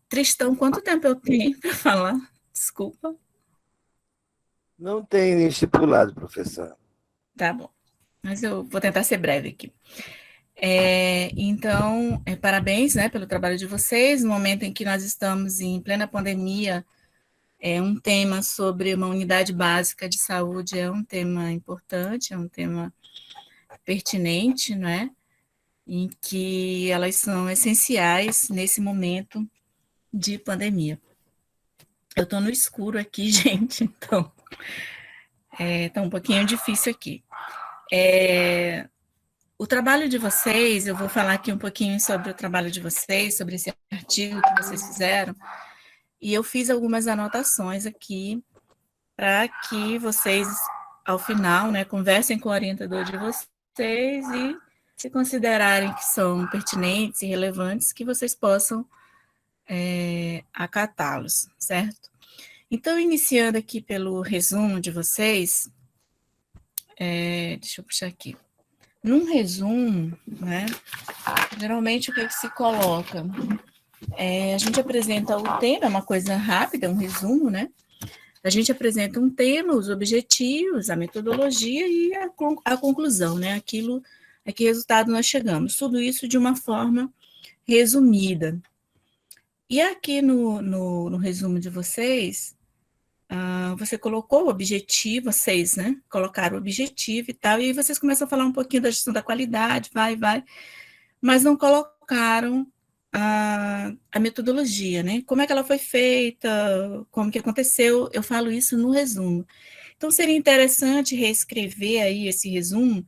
Tristão, quanto tempo eu tenho para falar? Desculpa. Não tem estipulado, professor. Tá bom, mas eu vou tentar ser breve aqui. Então, parabéns, né, pelo trabalho de vocês. No momento em que nós estamos em plena pandemia, um tema sobre uma unidade básica de saúde é um tema importante, é um tema pertinente, não é? Em que elas são essenciais nesse momento de pandemia. Eu estou no escuro aqui, gente, então tá um pouquinho difícil aqui. O trabalho de vocês, eu vou falar aqui um pouquinho sobre o trabalho de vocês, sobre esse artigo que vocês fizeram, e eu fiz algumas anotações aqui para que vocês, ao final, né, conversem com o orientador de vocês e, se considerarem que são pertinentes e relevantes, que vocês possam acatá-los, certo? Então, iniciando aqui pelo resumo de vocês, deixa eu puxar aqui. Num resumo, né, geralmente o que se coloca? A gente apresenta o tema, é uma coisa rápida, um resumo, né? A gente apresenta um tema, os objetivos, a metodologia e a conclusão, né? Aquilo, a que resultado nós chegamos. Tudo isso de uma forma resumida. E aqui no resumo de vocês, você colocou o objetivo, vocês, né? Colocaram o objetivo e tal, e aí vocês começam a falar um pouquinho da gestão da qualidade, vai, mas não colocaram a metodologia, né? Como é que ela foi feita, como que aconteceu, eu falo isso no resumo. Então, seria interessante reescrever aí esse resumo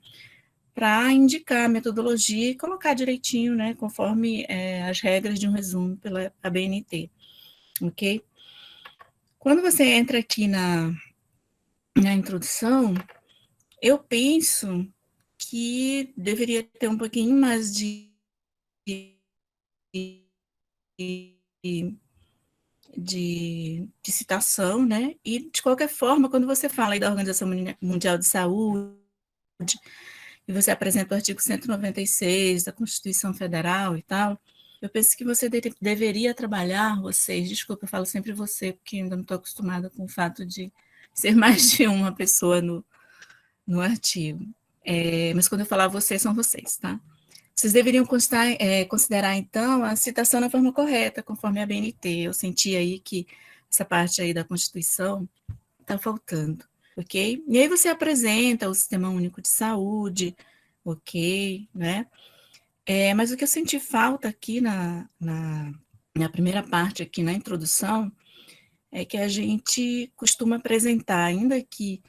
para indicar a metodologia e colocar direitinho, né, conforme as regras de um resumo pela ABNT, ok? Quando você entra aqui na introdução, eu penso que deveria ter um pouquinho mais de citação, né? E, de qualquer forma, quando você fala aí da Organização Mundial de Saúde, e você apresenta o artigo 196 da Constituição Federal e tal, eu penso que você deveria trabalhar, desculpa, eu falo sempre você, porque ainda não estou acostumada com o fato de ser mais de uma pessoa no artigo. Mas quando eu falar vocês, são vocês, tá? Vocês deveriam considerar, então, a citação na forma correta, conforme a BNT. Eu senti aí que essa parte aí da Constituição está faltando, ok? E aí você apresenta o Sistema Único de Saúde, ok, né? Mas o que eu senti falta aqui na primeira parte, aqui na introdução, é que a gente costuma apresentar, ainda aqui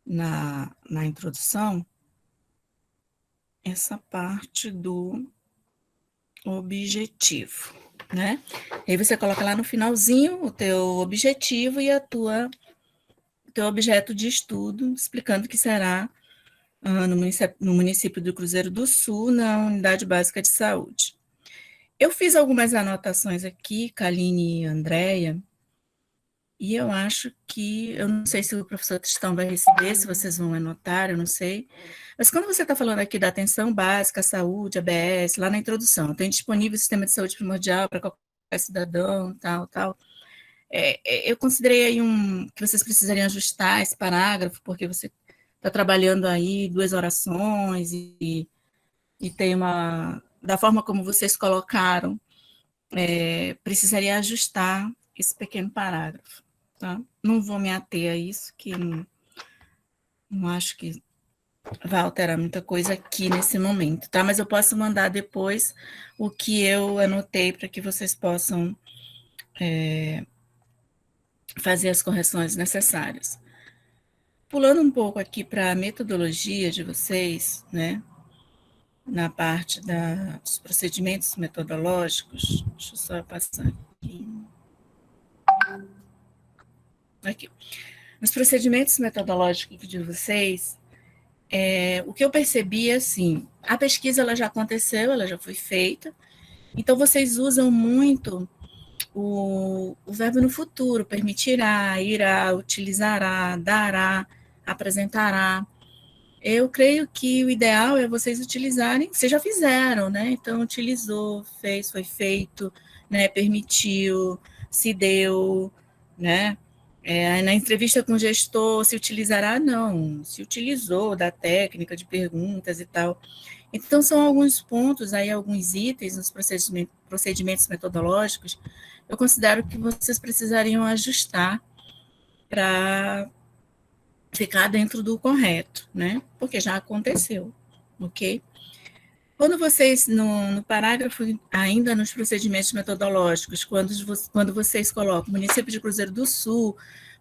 na introdução, essa parte do objetivo, né? E aí você coloca lá no finalzinho o teu objetivo e teu objeto de estudo, explicando que será no município do Cruzeiro do Sul, na Unidade Básica de Saúde. Eu fiz algumas anotações aqui, Kaline e Andréia, e eu acho que, eu não sei se o professor Tristão vai receber, se vocês vão anotar, eu não sei, mas quando você está falando aqui da atenção básica à saúde, ABS, lá na introdução, tem disponível o sistema de saúde primordial para qualquer cidadão, tal, eu considerei aí que vocês precisariam ajustar esse parágrafo, porque você está trabalhando aí 2 orações e tem da forma como vocês colocaram, precisaria ajustar esse pequeno parágrafo, tá? Não vou me ater a isso, que não acho que vai alterar muita coisa aqui nesse momento, tá? Mas eu posso mandar depois o que eu anotei para que vocês possam fazer as correções necessárias. Pulando um pouco aqui para a metodologia de vocês, né? na parte dos procedimentos metodológicos. Deixa eu só passar aqui. Aqui. Nos procedimentos metodológicos de vocês, o que eu percebi é assim, a pesquisa ela já aconteceu, ela já foi feita, então vocês usam muito o verbo no futuro, permitirá, irá, utilizará, dará, apresentará. Eu creio que o ideal é vocês utilizarem, vocês já fizeram, né? Então, utilizou, fez, foi feito, né? Permitiu, se deu, né? Na entrevista com o gestor, se utilizará, não, se utilizou da técnica de perguntas e tal. Então, são alguns pontos aí, alguns itens nos procedimentos metodológicos, eu considero que vocês precisariam ajustar para ficar dentro do correto, né? Porque já aconteceu, ok? Quando vocês, no parágrafo, ainda nos procedimentos metodológicos, quando vocês colocam o município de Cruzeiro do Sul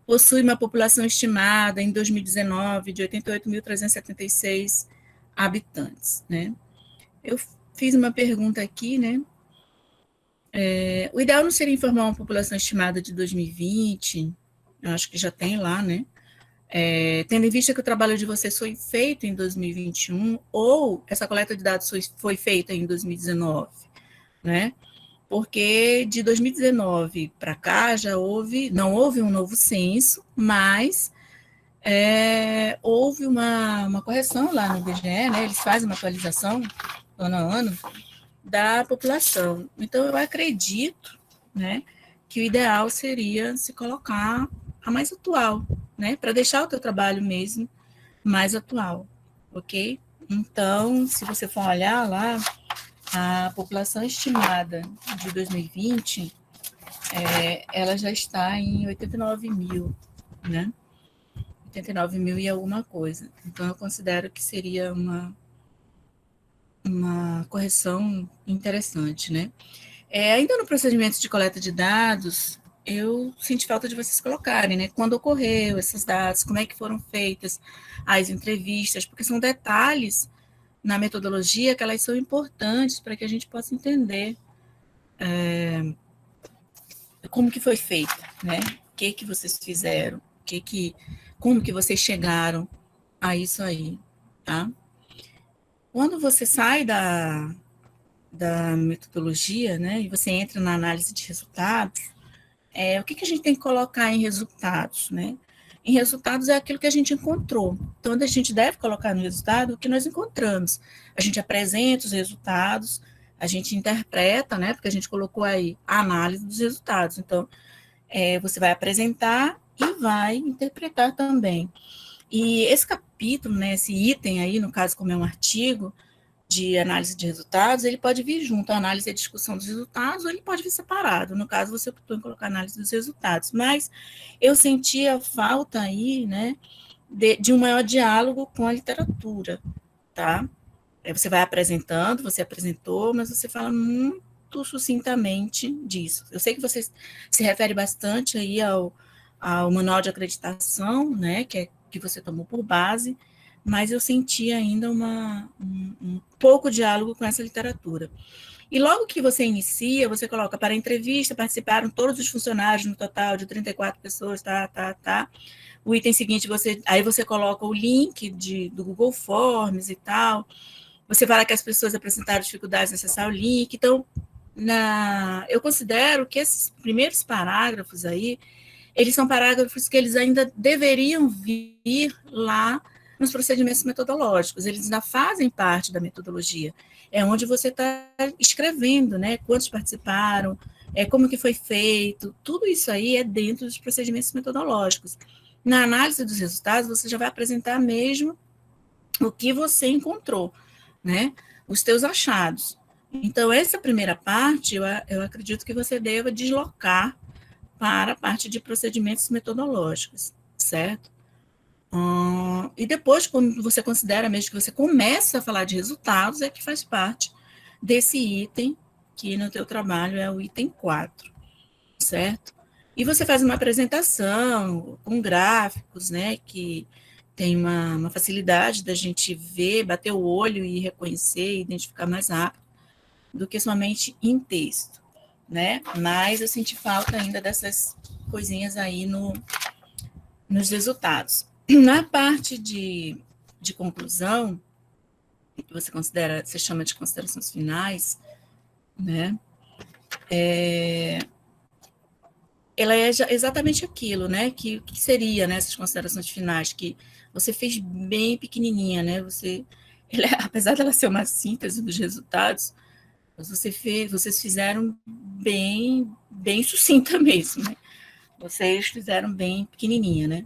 possui uma população estimada em 2019 de 88.376 habitantes, né? Eu fiz uma pergunta aqui, né? O ideal não seria informar uma população estimada de 2020, eu acho que já tem lá, né? Tendo em vista que o trabalho de vocês foi feito em 2021, ou essa coleta de dados foi feita em 2019, né? Porque de 2019 para cá não houve um novo censo, mas houve uma correção lá no IBGE, né? Eles fazem uma atualização ano a ano da população. Então, eu acredito, né, que o ideal seria se colocar a mais atual, né, para deixar o teu trabalho mesmo mais atual, ok? Então, se você for olhar lá, a população estimada de 2020, ela já está em 89 mil, né? 89 mil e alguma coisa. Então, eu considero que seria uma correção interessante, né? Ainda no procedimento de coleta de dados, eu senti falta de vocês colocarem, né? Quando ocorreu esses dados, como é que foram feitas as entrevistas, porque são detalhes na metodologia que elas são importantes para que a gente possa entender como que foi feito, né? O que vocês fizeram, como que vocês chegaram a isso aí, tá? Quando você sai da metodologia, né, e você entra na análise de resultados, o que a gente tem que colocar em resultados, né? Em resultados é aquilo que a gente encontrou. Então, a gente deve colocar no resultado o que nós encontramos. A gente apresenta os resultados, a gente interpreta, né, porque a gente colocou aí a análise dos resultados. Então, você vai apresentar e vai interpretar também. E esse capítulo, né, esse item aí, no caso, como é um artigo de análise de resultados, ele pode vir junto à análise e à discussão dos resultados, ou ele pode vir separado. No caso, você optou em colocar análise dos resultados. Mas eu sentia falta aí, né, de um maior diálogo com a literatura, tá? Você vai apresentando, você apresentou, mas você fala muito sucintamente disso. Eu sei que você se refere bastante aí ao manual de acreditação, né, que você tomou por base, mas eu senti ainda um pouco diálogo com essa literatura. E logo que você inicia, você coloca para a entrevista, participaram todos os funcionários no total de 34 pessoas, tá. O item seguinte, aí você coloca o link do Google Forms e tal, você fala que as pessoas apresentaram dificuldades em acessar o link. Então, eu considero que esses primeiros parágrafos aí, eles são parágrafos que eles ainda deveriam vir lá nos procedimentos metodológicos, eles ainda fazem parte da metodologia. É onde você está escrevendo, né? Quantos participaram, como que foi feito, tudo isso aí é dentro dos procedimentos metodológicos. Na análise dos resultados, você já vai apresentar mesmo o que você encontrou, né? Os teus achados. Então, essa primeira parte, eu acredito que você deva deslocar para a parte de procedimentos metodológicos, certo? E depois, quando você considera mesmo que você começa a falar de resultados, é que faz parte desse item, que no teu trabalho é o item 4, certo? E você faz uma apresentação com gráficos, né, que tem uma facilidade da gente ver, bater o olho e reconhecer, identificar mais rápido, do que somente em texto, né? Mas eu senti falta ainda dessas coisinhas aí nos resultados. Na parte de conclusão, que você chama de considerações finais, né? Ela é exatamente aquilo, né? Que seria, né, essas considerações finais, que você fez bem pequenininha, né? Apesar dela ser uma síntese dos resultados, vocês fizeram bem sucinta mesmo, né? Vocês fizeram bem pequenininha, né?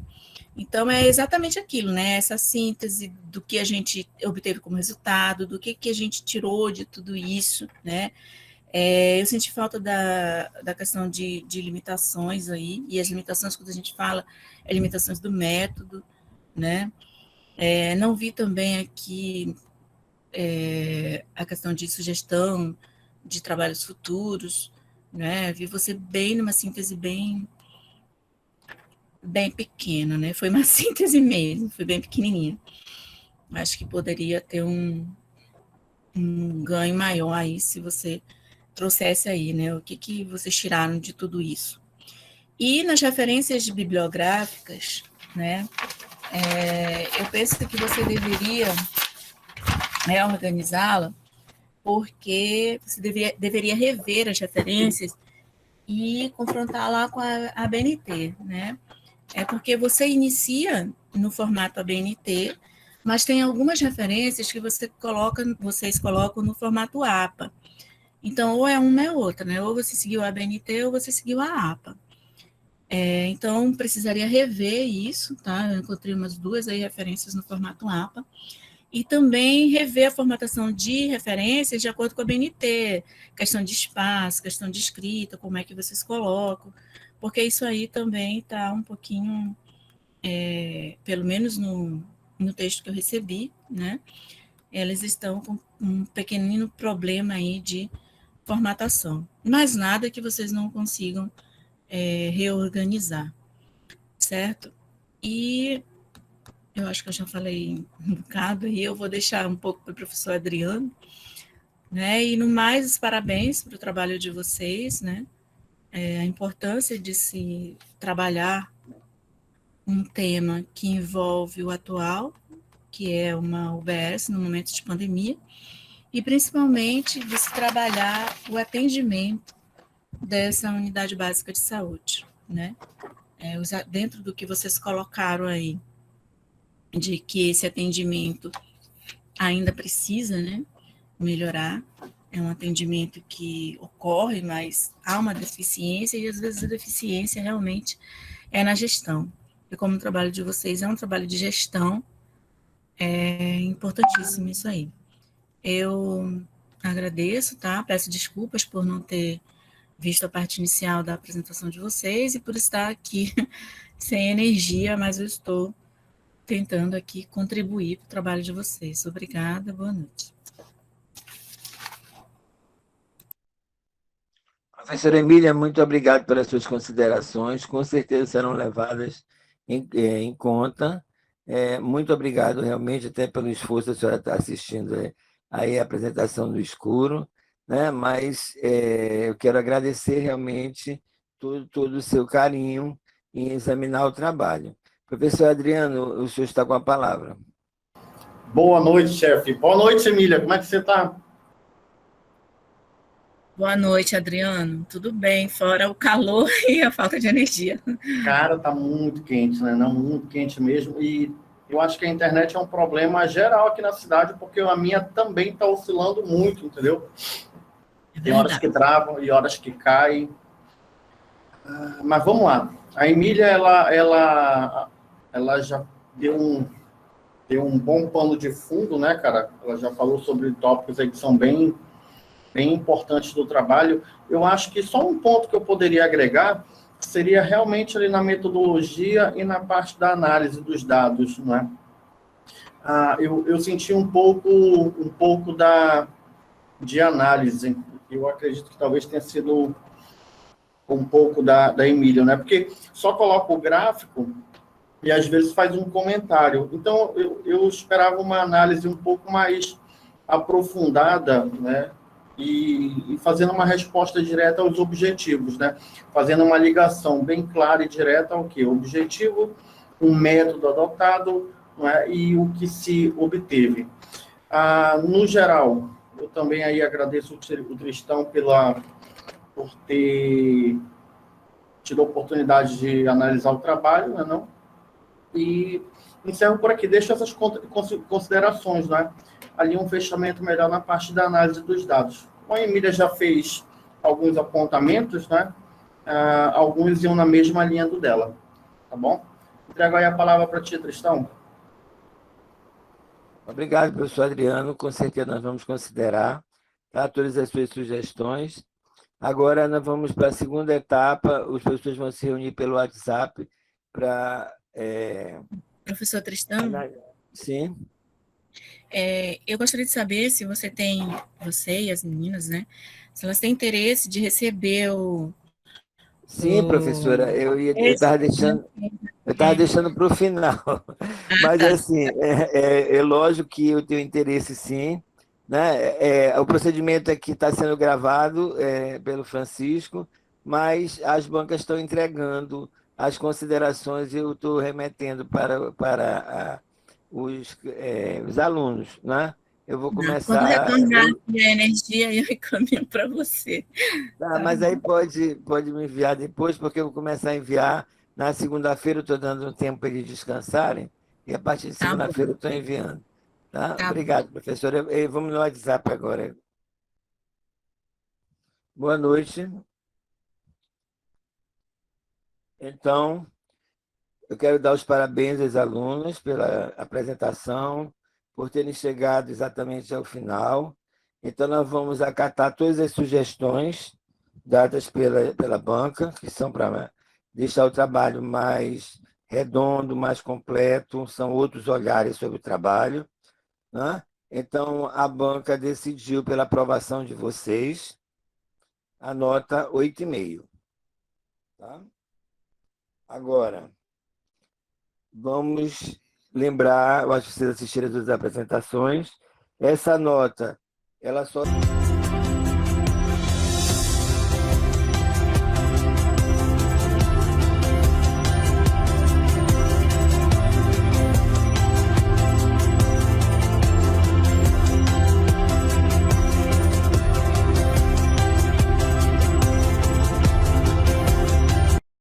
Então, é exatamente aquilo, né? Essa síntese do que a gente obteve como resultado, do que a gente tirou de tudo isso, né? Eu senti falta da questão de limitações aí, e as limitações, quando a gente fala, limitações do método, né? Não vi também aqui a questão de sugestão de trabalhos futuros, né? Vi você bem numa síntese bem pequena, né? Foi uma síntese mesmo, foi bem pequenininha. Acho que poderia ter um ganho maior aí se você trouxesse aí, né? O que vocês tiraram de tudo isso. E nas referências bibliográficas, né? Eu penso que você deveria organizá-la, porque você deveria rever as referências e confrontar lá com a ABNT, né? Porque você inicia no formato ABNT, mas tem algumas referências que vocês colocam no formato APA. Então, ou é uma ou é outra, né? Ou você seguiu a ABNT ou você seguiu a APA. Então, precisaria rever isso, tá? Eu encontrei umas 2 aí referências no formato APA. E também rever a formatação de referências de acordo com a ABNT, questão de espaço, questão de escrita, como é que vocês colocam, porque isso aí também está um pouquinho, pelo menos no texto que eu recebi, né? Elas estão com um pequenino problema aí de formatação, mas nada que vocês não consigam reorganizar, certo? E eu acho que eu já falei um bocado, e eu vou deixar um pouco para o professor Adriano, né? E no mais, os parabéns para o trabalho de vocês, né? A importância de se trabalhar um tema que envolve o atual, que é uma UBS no momento de pandemia, e principalmente de se trabalhar o atendimento dessa unidade básica de saúde, né? Dentro do que vocês colocaram aí, de que esse atendimento ainda precisa, né, melhorar, é um atendimento que ocorre, mas há uma deficiência, e às vezes a deficiência realmente é na gestão. E como o trabalho de vocês é um trabalho de gestão, é importantíssimo isso aí. Eu agradeço, tá? Peço desculpas por não ter visto a parte inicial da apresentação de vocês e por estar aqui sem energia, mas eu estou tentando aqui contribuir para o trabalho de vocês. Obrigada, boa noite. Professora Emília, muito obrigado pelas suas considerações, com certeza serão levadas em conta. Muito obrigado, realmente, até pelo esforço, a senhora está assistindo aí a apresentação do escuro, né? Mas eu quero agradecer realmente todo o seu carinho em examinar o trabalho. Professor Adriano, o senhor está com a palavra. Boa noite, chefe. Boa noite, Emília. Como é que você está? Boa noite, Adriano. Tudo bem, fora o calor e a falta de energia. Cara, tá muito quente, né? Não, muito quente mesmo. E eu acho que a internet é um problema geral aqui na cidade, porque a minha também está oscilando muito, entendeu? Tem horas que travam e horas que caem. Mas vamos lá. A Emília, ela já deu um bom pano de fundo, né, cara? Ela já falou sobre tópicos aí que são bem importantes do trabalho. Eu acho que só um ponto que eu poderia agregar seria realmente ali na metodologia e na parte da análise dos dados, né? Eu senti um pouco de análise. Eu acredito que talvez tenha sido um pouco da Emília, né? Porque só coloca o gráfico e às vezes faz um comentário. Então, eu esperava uma análise um pouco mais aprofundada, né? E fazendo uma resposta direta aos objetivos, né? Fazendo uma ligação bem clara e direta ao que? O objetivo, um método adotado, não é? E o que se obteve. No geral, eu também aí agradeço o Tristão por ter tido a oportunidade de analisar o trabalho, né, não? E encerro por aqui. Deixo essas considerações, né? Ali um fechamento melhor na parte da análise dos dados. A Emília já fez alguns apontamentos, né? Alguns iam na mesma linha do dela, tá bom? Entrego aí a palavra para ti, Tristão. Obrigado, professor Adriano. Com certeza nós vamos considerar, tá, todas as suas sugestões. Agora nós vamos para a segunda etapa. Os professores vão se reunir pelo WhatsApp para... Professor Tristão? Sim. Eu gostaria de saber se você e as meninas, né? Se elas têm interesse de receber o... Sim, professora, eu estava deixando para o final, mas assim, é lógico que eu tenho interesse sim, né? O procedimento aqui está sendo gravado pelo Francisco, mas as bancas estão entregando as considerações e eu estou remetendo para os alunos, né? Eu vou Quando começar... retornar a energia, eu encaminho para você. Tá, mas aí pode me enviar depois, porque eu vou começar a enviar. Na segunda-feira eu estou dando um tempo para eles descansarem, e a partir de Tá bom, segunda-feira eu estou enviando. Tá? tá bom. Obrigado, professora. Vamos no WhatsApp agora. Boa noite. Então, eu quero dar os parabéns aos alunos pela apresentação, por terem chegado exatamente ao final. Então, nós vamos acatar todas as sugestões dadas pela banca, que são para deixar o trabalho mais redondo, mais completo, são outros olhares sobre o trabalho, né? Então, a banca decidiu pela aprovação de vocês a nota 8,5. Tá? Agora, vamos lembrar, eu acho que vocês assistiram as apresentações, essa nota, ela só...